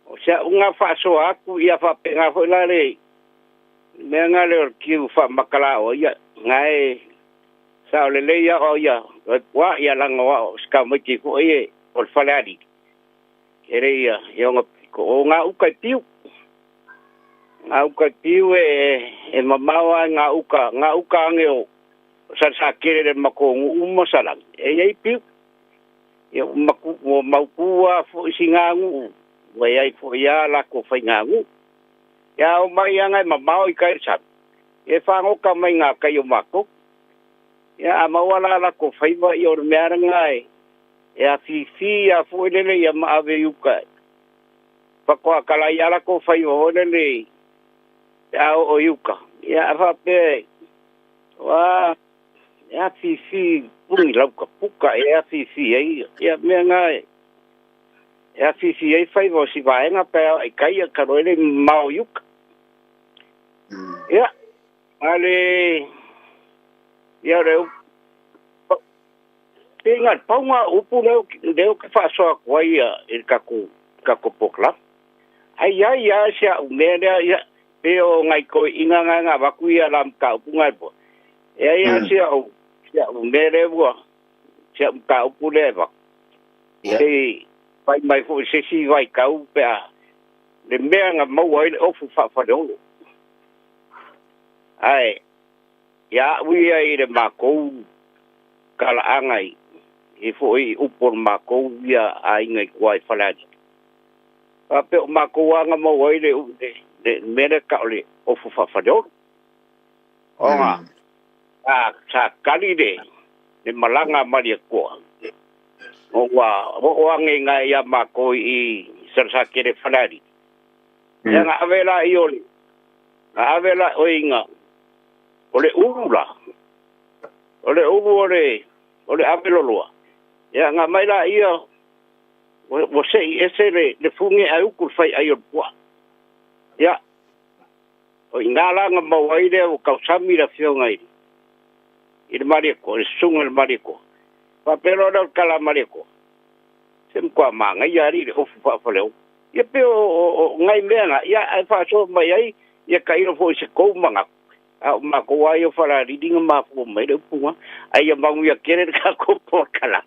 o sa unga fa so aku ia fa penga fo la le me nga le ki fa makala o ya ngai sa le ya o ya wa ya la ngo ska mo ki ko e o faladi ele ya yo ko nga u kai piu e mamawa nga uka ngeo sa kere mako umo salang e piu yo maku fo singangu wai fo ya la ko faingangu ya o mai nga mamao I kai sa e fango ka mai nga kayo mako ya mawala la ko faiva yo mer ngai ya fifi ya fo lele ya ma ave yuka pa ko kala ya la ko faiva lele ya o yuka ya fa pe wa ya fifi pungi lauka puka ya fifi ai ya me ngai ya fifi ai fai vo si vai nga pe ai kai ka roile mau yuka ya ale ya re pinga paunga upu leo ka fa so ko ia il kaku pokla ai ya sia umere ya peo ngai ko inga nga bakuia lam ka punga po ya sia ya umere bo sia ka upule ba sei vai mai fo se si vai ka upe le mea nga mau ai ofu fa do ai ya wi ai de mako kala angai e foi upor mako ya ai ngai kwai faladi ape mako anga mo wai de mera ka le ofu fa do onga sa kali de malanga malia ko o ngai ya mako I sersa kere faladi yang avela ioli avela oinga ole avelo loa ya nga mai la ia o se ese le funge ai ku fai ai o pua ya o ingala nga mawai le o kausami la fio ngai il mariko il sunga il mariko pa pero no kala mariko sem kwa manga ya ri o fa fa le ya pe o ngai menga ya ai fa so mai ai ya kai ro fo se ko manga a ma ko wa yo fa la reading ma fo mai de punga ai ya mangu ya kere ka ko por kala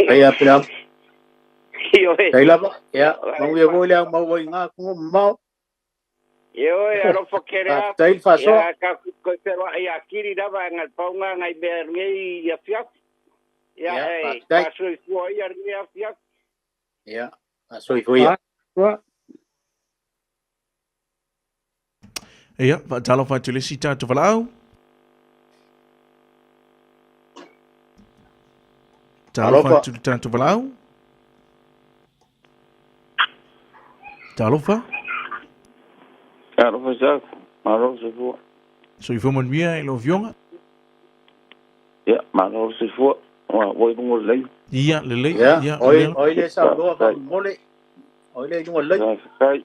ai a pela yo kai la ya mangu ya go le ma wo nga ko ma yo ya ro fo kere a tai fa so ya ka ko pero ai akiri da va ngal paunga ngai ber ngai ya fiak ya ai ka so fo ya ngai fiak ya so i foi ia faatalo faatulesi tatou valaau talo faatulu tatou valaau talofa talofa sa malo se fua soifua manuia e lo vioga ia malo se fua wa voi lungo lei ia lelei ia oi le sa lo fa mole oi le lungo lei kai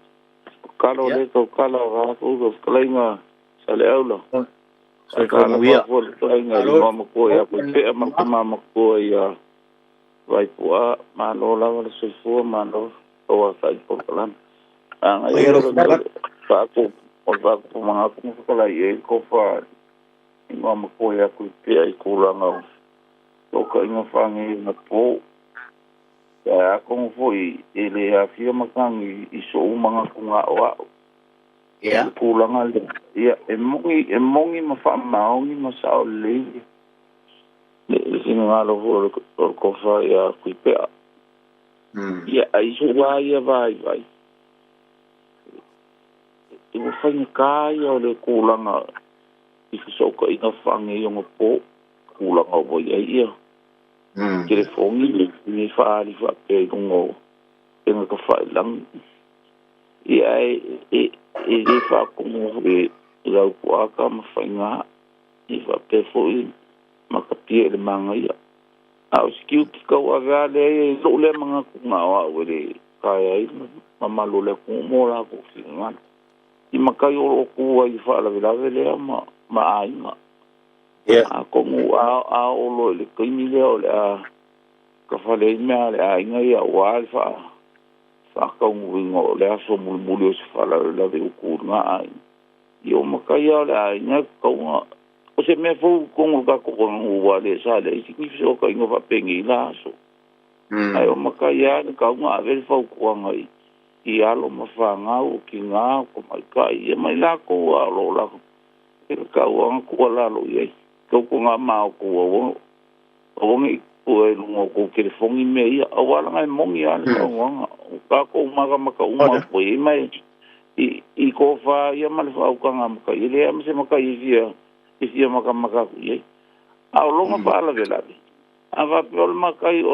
kalo le to kalo ga ko klaima sale aulo sai ko muia ko klaima mo ko ya ko pe ma ko ya vai pua malo la wala se fua malo o sai ko klan ang ayo sa ko o sa ko mga ko la ye ko fa mo ko ya ko pe ai ko la ngau to ka inga fangi na po ya kung foi ele afia makangi iso mga kunga wa ya kulang al ya emongi mafamaongi masaole le sinalo ko fa ya kuipe ya iso wa ya vai ibu fanya kaya le kulang iso ka inga fangi yung po kulang o ya telefongi ni fa pe ngo tenga ka fa lang e fa como la kuaka mafainga i fa pe foi makapie le manga ya au skiu ki ka wa le lo le manga kunga wa wele kaya i mama lo le ku mo la ku finga i makai o ku wa i fa la le ma ai ma a como a o lo le kimi le o le ka fale me le a inga ia wa fa ka ngo le aso mulmulio se fala la de ku nga ai yo makai o le a inga ka o se me fu con ka ko wa le sa le si so ka inga fa pengi la so ai o makai ya ka nga ve fa ku nga i alo ma fa nga o ki nga ko mai kai e mai la ko lo la ka wa ko la lo ye ko nga ma ko o ngi ko e lungo ko ke fongi me ia awala ngai mongi ana nga ka ko maga maka uma ko e mai i ko fa ia mal fa ko nga maka ile am se maka ia maka ku ye a lo ma pala vela ava pol maka i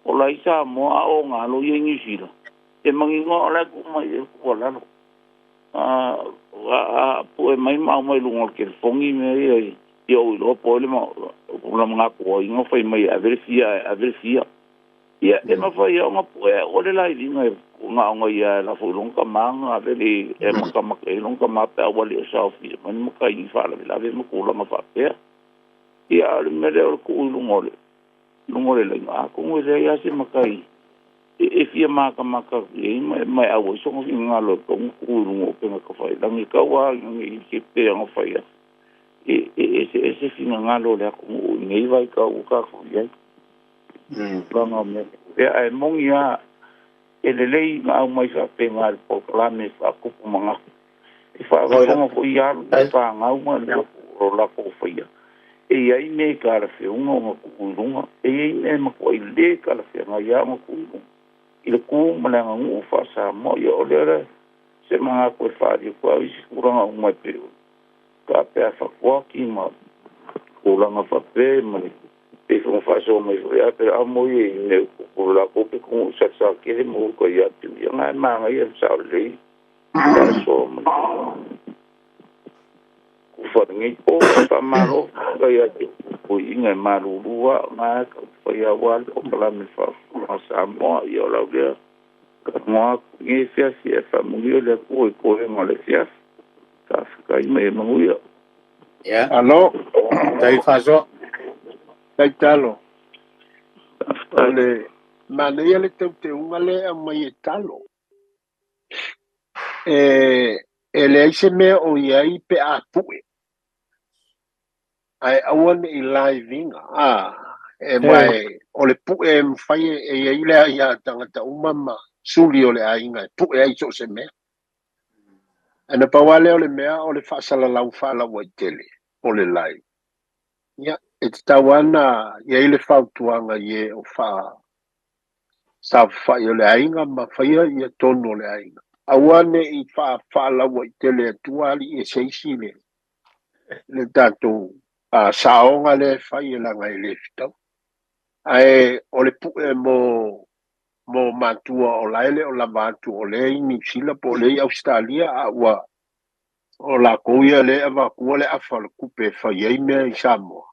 olai sa mo a o nga lo ye ni sila e mangi ngo la ku mai ko la no po e mai mai lungo ke fongi me ia yo lo pole mo una mga ko ingo fai mai a verifia ya e ma fai nga po o le lai dinga nga ya la fo long ka manga veli e ma ka ma ke long ka ma pa wali sa fi man mo ka i fa la ve mo ko la ma fa pe ya le me le ko lungo le nga ko mo le ya si ma kai e fi ma ka e mai a wo so nga lo ko lungo pe ka fai la ni ka wa ngi ki pe nga fai ese fina ngalo le ko nei vai ka u ka fu ye plano me e mongia ele lei nga mai fa pe ngal po plame fa ku manga e fa ko ko ya fa nga uma le ro la ko fa ya e ai me ka la fe un ngo ku lunga e me ma ko ile ka la fe nga ya ma ku ile ku ma la nga fa sa mo yo le se ma ko fa di ko i ku nga uma pe ka pe fa ko ki ma ko la nga fa pe ma pe fo fa so mai ya pe a mo ye ne ko la ko pe ko sa ke mo ko ya tu ya nga ma nga ya sa le so ma ko fa ngi ko fa ma lo ko ya tu po inga marurua nga pa ia wal o pala me fa sa mo yo la dia mo ngi sia sia fa mo yo le ko mo le sia sa ka me mo yo ya alo tai faso tai talo ole mane ele te unga le mai talo ele ise me o ia pe a pue ai awan I living mai ole pu fai ile ia tangata umama suli ole ainga pu ai so se me ana pawale ole mea ole fasala lau fala wa tele ole live ya tawana ia ile fautuanga ye o fa sa fa ole ainga ma fa ia tono ole ainga awane I fa la wa tele tuali e seisi le tato saonga le fai la ngai le fitau ai o le pu mo matua o laile o la matu o le New Zealand po le Australia a wa o la koia le ava kua le afa le kupe fai ai mea I Samoa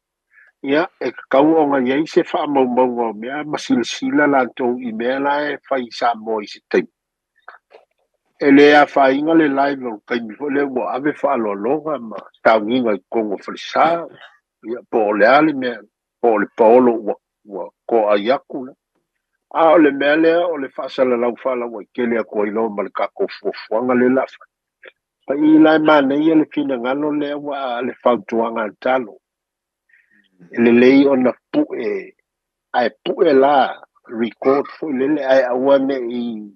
ia e kau o nga iei se wha mau o mea masilsila la tau I mea la e fai Samoa I se tei e le a whainga le live o kaimi fo le wa ave wha alolonga ma tau nginga I Kongo Frisa ia po le ali mea po le paolo wa ko ayaku le o le mea lea o le whaasala lau whala wa kele a koi lau ma le kako fuafuanga le lafa pa I lai mana ia le fina ngano lea wa le whautuanga talo le lei o na pue ai pue la record fo le ai awane I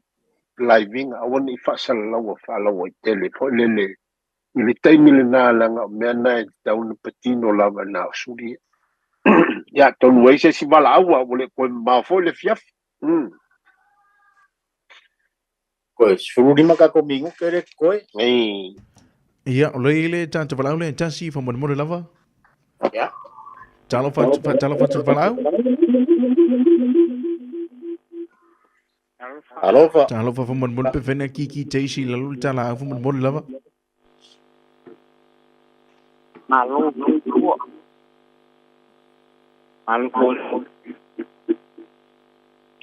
living awane I whaasala lau wa whala wa kele fo le I le taimi le nā langa mea nai taunu patino lava nā suri ya tonu ai se si bala aua ole ko ma fo le fiaf ko suru lima ka ko mingu kere ko ia o le tanto valau le tasi fa mo le lava ya talo fa valau alofa talo fa mo pe fena ki teisi la lu tala fa mo le lava malo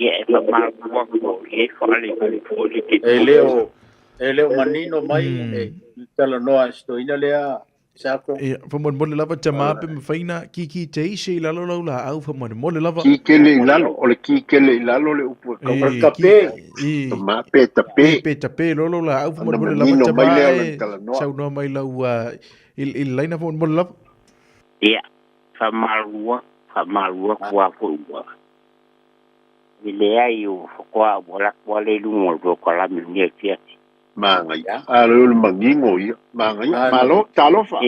ye fa mal ko ye fale ko ele o manino mai tala noa sto ina lea sako e fa mo le lava tama pe me faina ki teisi la lo la au fa mo le lava ki kele lalo ole ki kele lalo le upu ka pe ma pe tape lo la au fa mo le lava manino tama mai le tala noa sau no mai la il laina fa mo le lava ya fa malua kwa kwa ile ai o kwa wala kwa le lungo do kwa mi ni kia manga ya alo le mangingo ia manga ya malo talo fa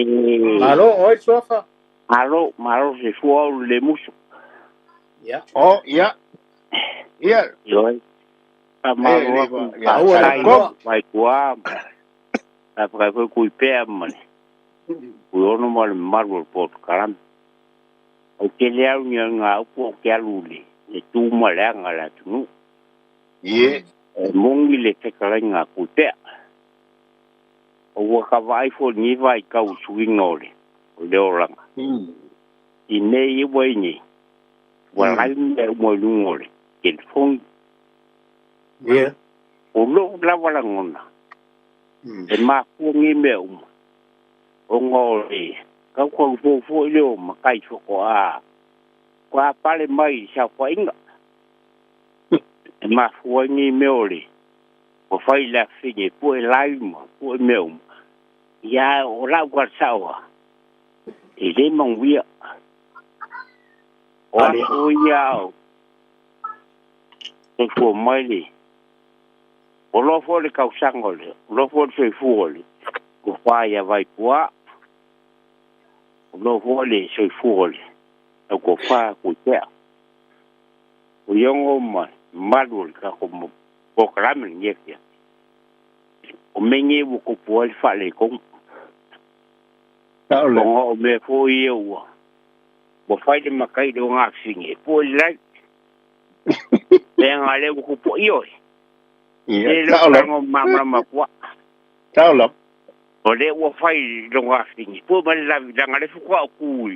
malo oi sofa malo se fua le muso ya oh ya yo fa malua vai kwa ta pra ko pe mane o no mal marble pot karam o ke le au nga o ke aluli le tu malanga la tu ye mongi le te kalanga kutea o ka vai fo ni vai ka u suingole o le oranga I nei wai ni wa lai me mo lungole ke fong ye o lo la wala ngona e ma ko ngi me o ngole ka ko fo le o ma kai fo ko kwa pale mai sa kwa inga e ma fo ngi me ole o fai la fine po e lai mo po e me ya o la kwa sawa e le mong wia o ya e fo mai le o lo fo le kausangole lo fo se fuole ko fa ya vai kwa o lo fo le se fuole ko fa ko te o yongo madul ka ko mo kram ni ya o mengi wo ko po fa le ko o me fo yo bo fa de makai do nga singe po like ben ale ko po yo ya mama kwa talo o le wo fa do nga singe po ba la ngale fu ko ku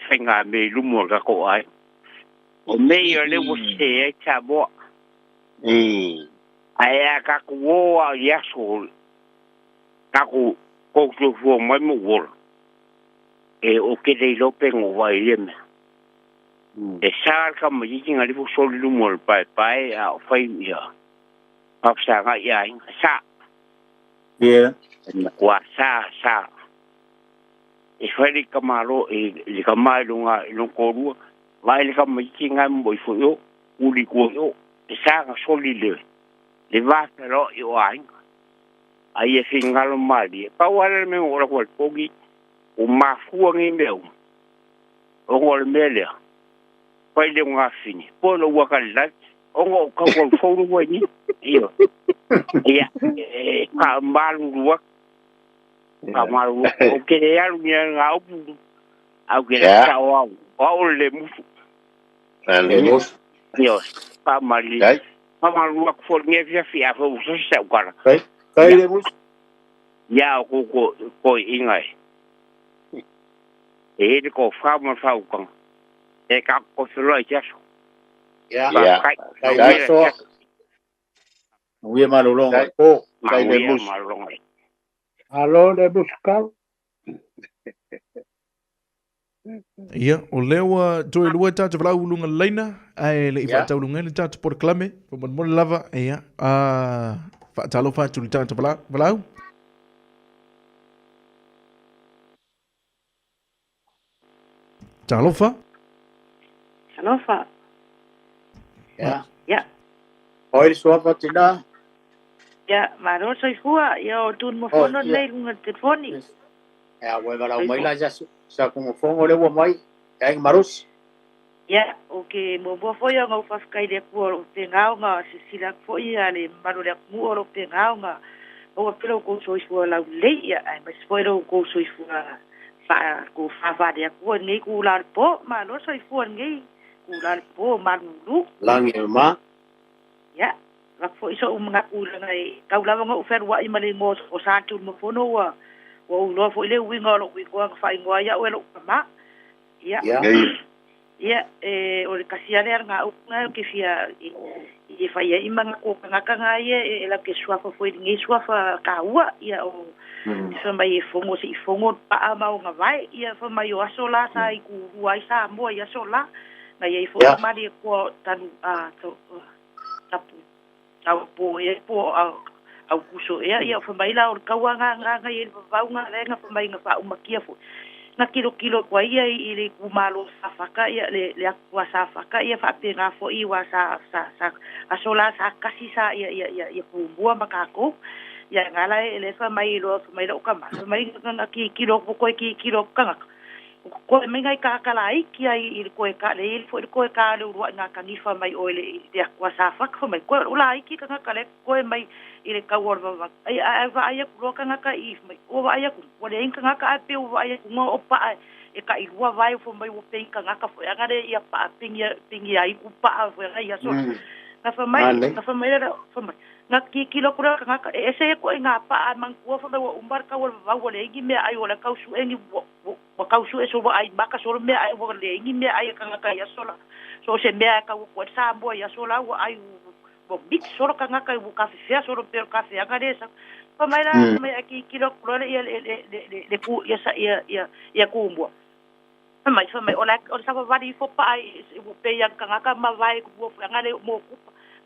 whainga me lumo ka ko ai. O me o le wo se e tabo. Ai a ka ko a yaso. Ka ko ko fu mai mo wol. E o ke dei lope ngo vai leme. E sa ka mo yikinga li fu so lumo pai a fai ya. Papsa ga ya sa. Yeah. Kwa sa. E whare ka maro e li ka mai lunga i lung korua. Vai li ka maiki ngai mboi fu yo. Uli kua yo. E sa ka soli le. Le vata ro i o ainga. Ai e whingalo mali. E pawara me ora kua pogi. O mafua ngi meu. O kua mea lea. Pai le ngā whini. Polo waka lat. O ngā ka kua whauru wai ni. Iyo. Ia. Ka malu ruak. Kamaru o ke alu ni nga upu au ke sa o le mufu Le mufu yo pa mali kamaru ak for nge fia fo so sa kwara kai le mufu ya ko ingai e de ko fa mo fa ko e ka ko solo ya ya kai so wi malolonga ko kai le mufu Alo, le buskau. Ia, o lewa toi lua tata wala ulunga leina, ai le ifa taulunga le tata por klame, po mon lava, ia, fa talo fa tu tata wala. Talo fa? Talo fa. Ja. Oi, so fa tina. Ja, maar ook zo voor, ja, toen me van een Nederland telefoon niet. Ja, we waren al la ja, sa como fongo le wo mai, ai marus. Ja, oké, mo bo fo ya ngau fas kai de ko te ngau nga sila fo ia le maru le mu oro te ngau nga. O pero ko so fo la le ya, ai mas fo ro ko so fo fa ko fa de ko ni ku la po, ma lo so fo ngi ku la po ma lu. Langi ma. Ja. Wak fo iso mga kulang ay kaulawa nga ufer wa imali mo o sa tu mo fono wa lo fo ile winga lo winga fa ingwa ya o lo ma ya ya o le kasiale nga o nga ke fia i fa ya imanga ko nga ye la ke swafa fo ngi swafa ka wa ya o so mai fongo si fongo pa ma nga vai ya fo mai o asola sa i ku wa sa mo ya sola na ye fo ma di ko tanu to tapu au po au kuso ia fa mai la o kawanga nga ye va nga nga fa mai nga fa umakia fo na kilo kwa ia i le kumalo safaka ia le kwa safaka ia fa pe nga fo i wa sa asola sa kasi sa ia pumbua makako ia ngala ele fa mai lo kama fa mai nga kilo ko kilo kanga ko me ngai ka lai ki ai ko ka le ko ka le ru nga ka ni fa mai oile de kwa sa fa ko mai ko lai ki ka le ko mai ile ka wor va ai va ai ko ka nga ka i mai o va ai ko le nga ka pe o va ai ko o pa e ka i ru vai fo mai o pe ka nga ka fo nga le ia pa pingi ai ku pa fo nga ia so na fa mai na kilo kura ka nga ese ko nga pa man ko fo o umbar ka wor va o le gi me ai o la ka su engi wa kausu eso wa ai maka solo me ai wa le ngi me ai ka ka ya sola so se me ka ko sa bo ya sola wa ai bo big solo ka ka bu ka fe solo per ka fe ga desa pa mai la mai aki kilo kro le ku ya sa ya ku mbo mai ola o sa va di fo pa ai bu pe ya ka ka ma vai ku fo nga le mo ku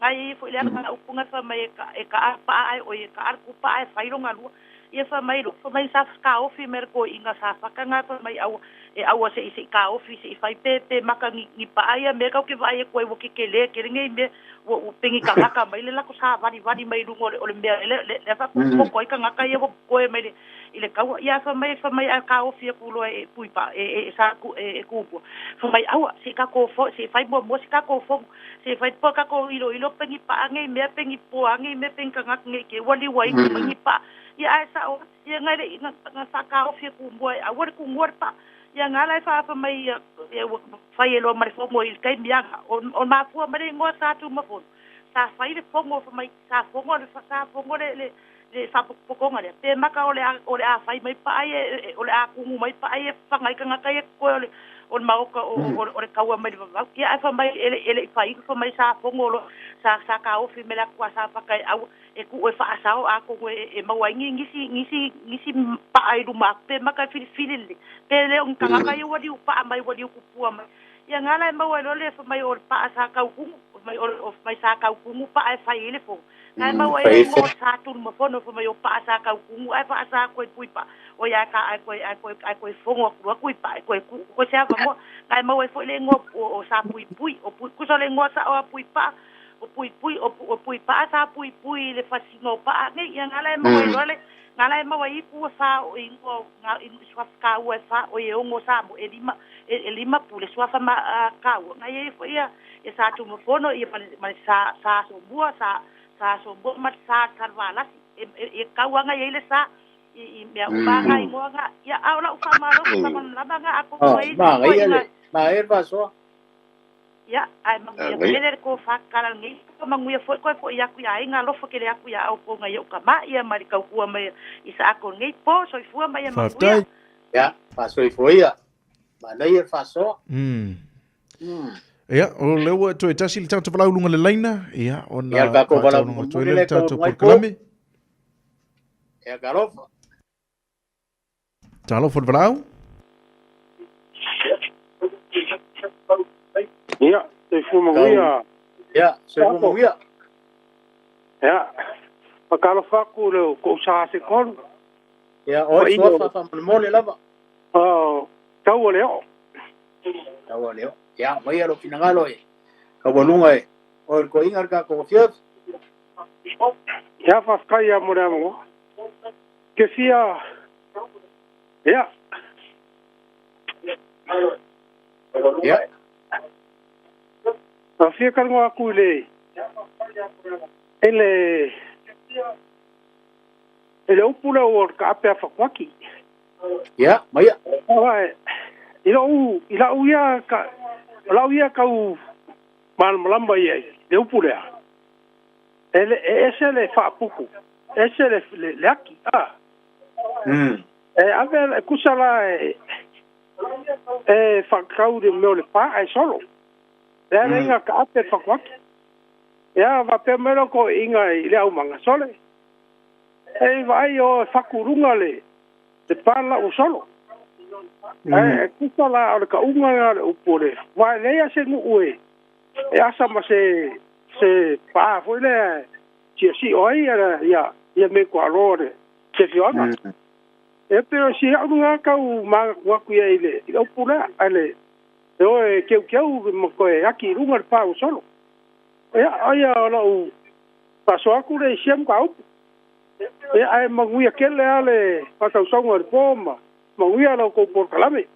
ai fo le ka ku nga fa mai ka pa ai o ka ar ku pa ai fa ilo nga lu ia fa mai sa ka ofi merko inga sa fa kanga fa mai au se ka ofi se fa pe maka ni pa ai me ka ke vai ko wo ke le ke ngai me wo pengi ka mai le la ko sa vani mai lungo o le me le fa ko ka nga ka ye ko mai ile ka ia fa mai ka ofi ku lo e pui pa sa ku ku fa mai au se ka ko fo se fa mo se ka ko fo se fa po ka ko ilo pengi pa ngai me pengi po ngai me pengi ka nga ngai ke wali wai pengi pa ia asa o ia ngai nga sa ka ofi ku mboi a wor ku ngor pa ia ngala fa mai fa ye lo mari fo mo il kai mia on ma fu mari ngo sa tu ma fo sa fa ile fo mo fa mai sa fo mo le fa po ngale pe maka ole a fa mai pa ai ole a ku mai pa ai fa ngai ka ngai ko o mau ka o le kaua mai va ia fa mai ele fai fa mai sa fongolo sa ka o fi mela kwa sa fa kai au e ku e fa asao a ko e mau ngisi pa ai du ma pe maka fili pe le on kanga kai wadi pa mai wadi ku pua mai ia ngala e mau le fa mai o pa sa ka ku mai o mai sa ka ku pa ai fai ele fo ngai mau e mo sa tu mo fono fa mai o pa sa ka ku ai fa sa ko pui pa o ya ka ai ko fongo ku pa ko se fa mo ngai mau e fo le ngo o sa pui o ku so le ngo sa o pui pa o pui pa sa pui le fasino pa ngai ia ngala e mau le ngala e mau i ku fa o ingo nga in swa ka o fa o e ngo sa mo e lima pule swa fa ma ka o ngai e fo ia e sa tu mo fono ia ma sa so bua sa so bo ma sa tarvala e ka wa ngai le sa i mea umaga i ngoanga ia aula u famaro sa manlama nga ako mai ma e va so ia ai manguia ele ko fakala ngi ko manguia ko ia ku ia nga lo fo ke le aku ia au ko ngai o kama ia mari ka ku mai isa ako ngi po so fu mai manguia ia fa so fu ia ma nei e fa so ia o lewa to e tasi le tatu palau lunga le laina ia ona ia ka ko bala mo to le tatu por klame ia garofa talo for palau ia se fu manguia ia se fu manguia ia pakalo faku le ko sa se kon ia o so fa mo le lava tau leo ya mai alo finangalo e ka bolunga e o ko ingar ka ko fios ya fa kaya mo ra mo que sia ya afia ka ngo aku le ele upula o ka pe fa kwaki ya mai ila uia ka u mal malamba ye de upulea ese le fa puku ese le aki ave kusala fa kau de me le pa ai solo ya venga ka ape fa kwaki ya va pe mero ko inga ile au manga sole vai o fa kurunga le de parla u solo kusala o ka unga o pole vai le ya se nu e asa ma se pa foi le si oi ya me ko alore se fiona pero si unga ka u ma wa ku ya ile o pula ale o ke mo ko aki runga pa u solo ya lo paso aku le siam ka u ai manguia kele ale pa ka songa de poma manguia lo ko por kalame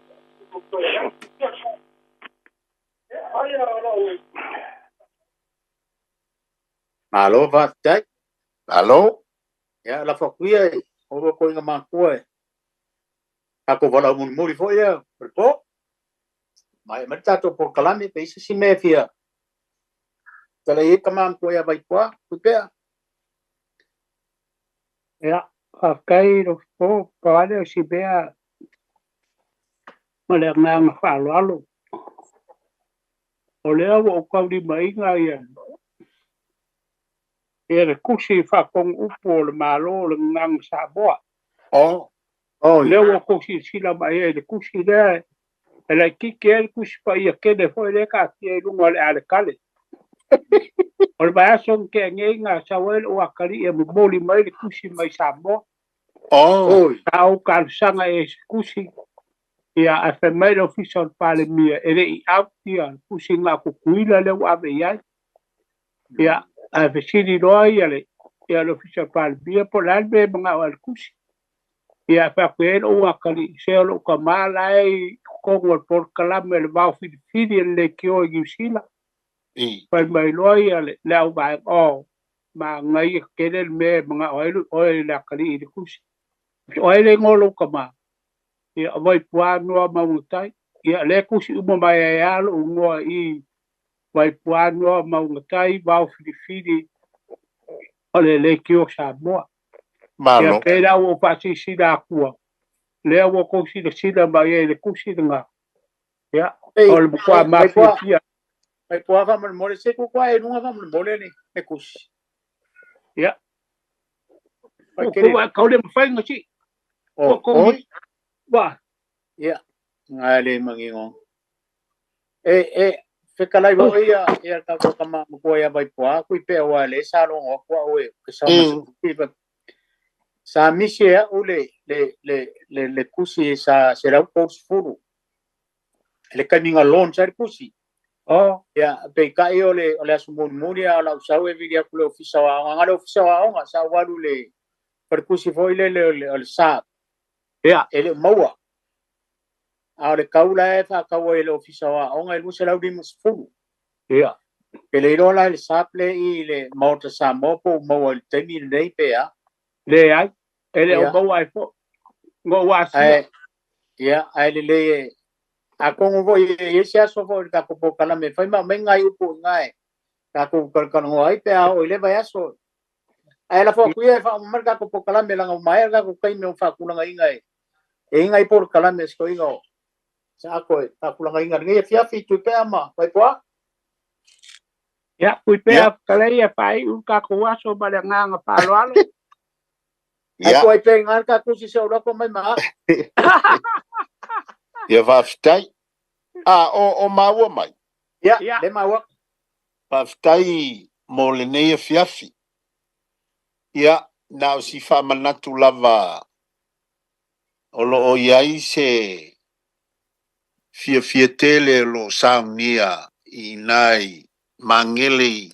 alo va tai alo ya la fokuia o ko inga ma ko e ako vola mun muri fo ya po mai matato por kalame pe si me fia tala e kama ko ya vai kwa pupea ya akairo po pale si bea mole nga fa lo o le o ka di mai nga ya e kusi fa kong upo le malo le ngang sa bo le o kusi sila mai e kusi le la kike kusi pa ia ke de foi le ka ke lunga le ale kale o ba son ke nga sa wel o akari e mo li mai kusi mai sa bo au kan sanga e kusi ia a femeiro official pale mia ele I aptia kusi nga ku kuila le wa be ia ia a vesini roi ale ia lo official pale bia polar be nga wal kusi ia fa que o akali se lo kamala e ko por kalame le va fi le que o gisila pa mai roi ale le au ba ma ngai ke le me nga o le akali de kusi o ele ngolo kama ia vai puano mautai ia le kusi uma mai alo ngo I vai puano mautai va fi ole le kio sa mo ia pera o pasi sida ku le o ko si de sida mai le kusi nga Ya. Ei, O le kwa mafia. Mai poa fa mo le se ko kwa e nunga fa mo le ni me kusi. Ya. Ko ka le mfainga si. Ko ba. Ya. Ngale mangingo. Fekalai mo ia ka ko kama ko ia vai poa ku pe wa le sa lo ngo kwa o ke sa mo sa misia o le kusi sa se ra ko furu. Le kaninga lon sa kusi. Oh, ya pe ka o le asumon munia la usau e vidia ku le ofisa wa ngalo ofisa wa sa walu le per kusi foi le sa. Ya, ele maua. A le kaula e fa ka o le ofisa wa onga e lusa lau di musfulu. Ya. Ele rola le saple i le mota sa mopo mo le temi nei pe a. Le ai. Ele o go ai fo. Go wasi. Ya, ai le a kongo vo e sia so vo ka ko kala me fai ma menga i upo ngai. Ka ko ka no ai pe a o le vai aso. Ai la fo ku e fa marka ko kala me langa mai ka ko kai me fa ku langa ingai. E ingai por kala me sko ingo. Sa ko ta ku langa ingai ngai fia fi tu pe ama. Vai poa? Ya, kui pe kala ia pai u ka ko aso ba le nganga pa lo alo. Ya. Ai pe ngar ka ku si so lo ko mai ma. Ia whaftai. O maua mai. Ia, le maua. Whaftai mo le nei fiafi. Ia, na o si whamanatu lava o lo o iai se fia tele lo saunia i nai mangele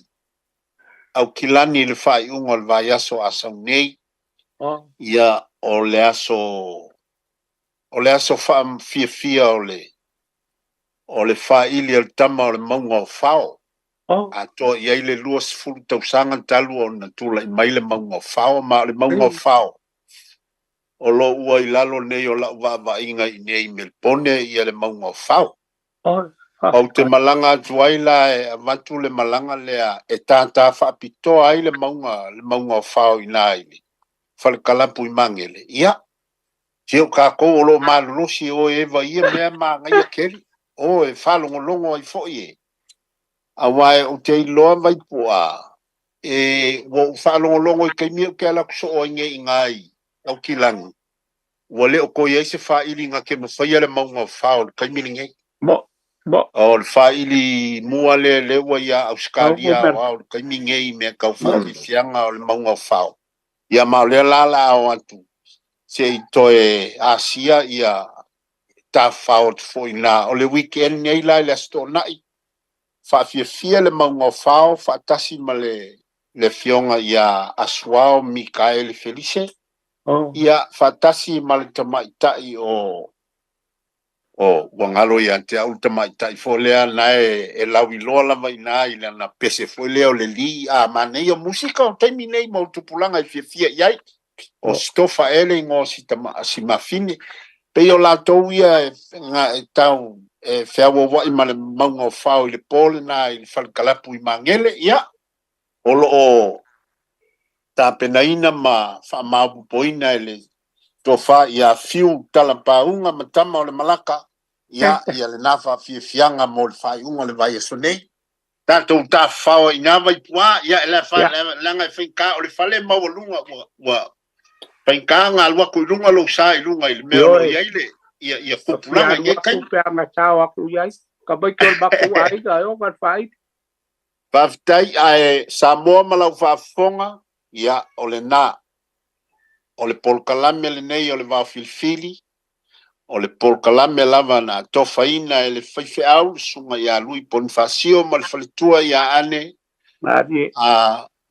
au kilani le whai ungo le vai aso asau nei. Ia, o le aso wha fia o le whaili al tama o le maunga o whao. A toa iai le luas fulu tausanga talu o na tula i mai le maunga o whao, ma le maunga o whao. O lo ua i lalo nei o la uwa inga i nei melpone i le maunga o whao. Au te malanga atuaila e avantu le malanga lea e tata whaapitoa ai le maunga o whao i nā ili. Whale kalapu i mangele. Ia. Tio ka kou o lo malolosi o ewa ia mea maa ngai a keri. O e whalongolongo ai fo ie. Awae o te iloa vai pua. Wo whalongolongo i kaimia ke ala kuso o inge i ngai. Au kilangi. Wale o ko iei se whaili nga ke mawhaia le maunga o whao. Kaimini ngai. O le whaili mua le wa ia Australia. O kaimini ngai mea kau whaili fianga o le maunga o whao. Ia mao le lala o atu. Se i toe Asia ia ta whao fo ina. O le weekend nei lai le asto nai. Whawhiawhia le maunga o whao, whaatasi ma le fionga ia Aswao Mikael Felice. Ia whaatasi ma le tamaitai o wangalo ia te au tamaitai fo lea na e lawi loa lava ina i na pese fo leo le li a manei o musika o taimi nei ma utupulanga i whiawhia iai. O stofa ele ngō si mawhine. Pei o lātou ia e tau e whiawa wai ma le maunga o whao i le pole nā i le whalkalapu i mangele. Ia, olo o tāpenaina ma whaamaupu poina e le tofa ia fiu talapaunga ma tama o le malaka. Ia, ia le nafa fianga mo le whaiunga le vai aso nei. Tātou tā whao i nā vai pua. Ia, e la langa e whaika o le whale mawalunga wa Painka ngā lua kui runga lo sa i runga i le mea lo iai le ia kupulanga ngai kai. Kupeanga tawa ku iai. Ka baikol baku ai ga o ka whai. Whaftai ai Samoa malau whafonga ia o le nā. O le polkalame le nei o le wawhilfili. O le polkalame lava na tofaina e le whaife au sunga ia lui ponifasio ma le whalitua ia ane.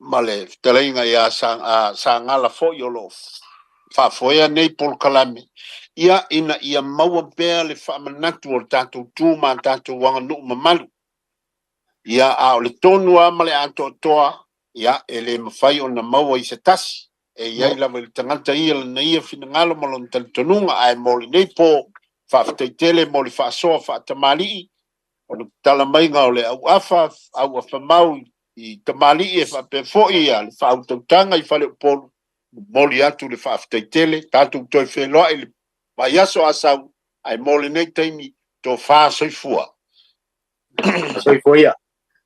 Ma le tereinga ia sa ngala fo i o lo whafoia nei polkalame. Ia ina ia maua bea le whaamanatu o le tātou tūma tātou wanga nuu mamalu. Ia a o le tonua ma le ato toa, ia e le mawhai o na maua i se tasi. E iai lava le tangata ia le na ia fina ngalo malon tali tonunga ai moli nei po whafteitele moli whaasoa whaatamali. O le talamainga o le au afa mau i tamali e whapefoi a le whautautanga i whale polu. Moli atu le whafteitele, tātou toi wheloa i le mai aso asau, ai moli nei taimi to fa soifua soifua ia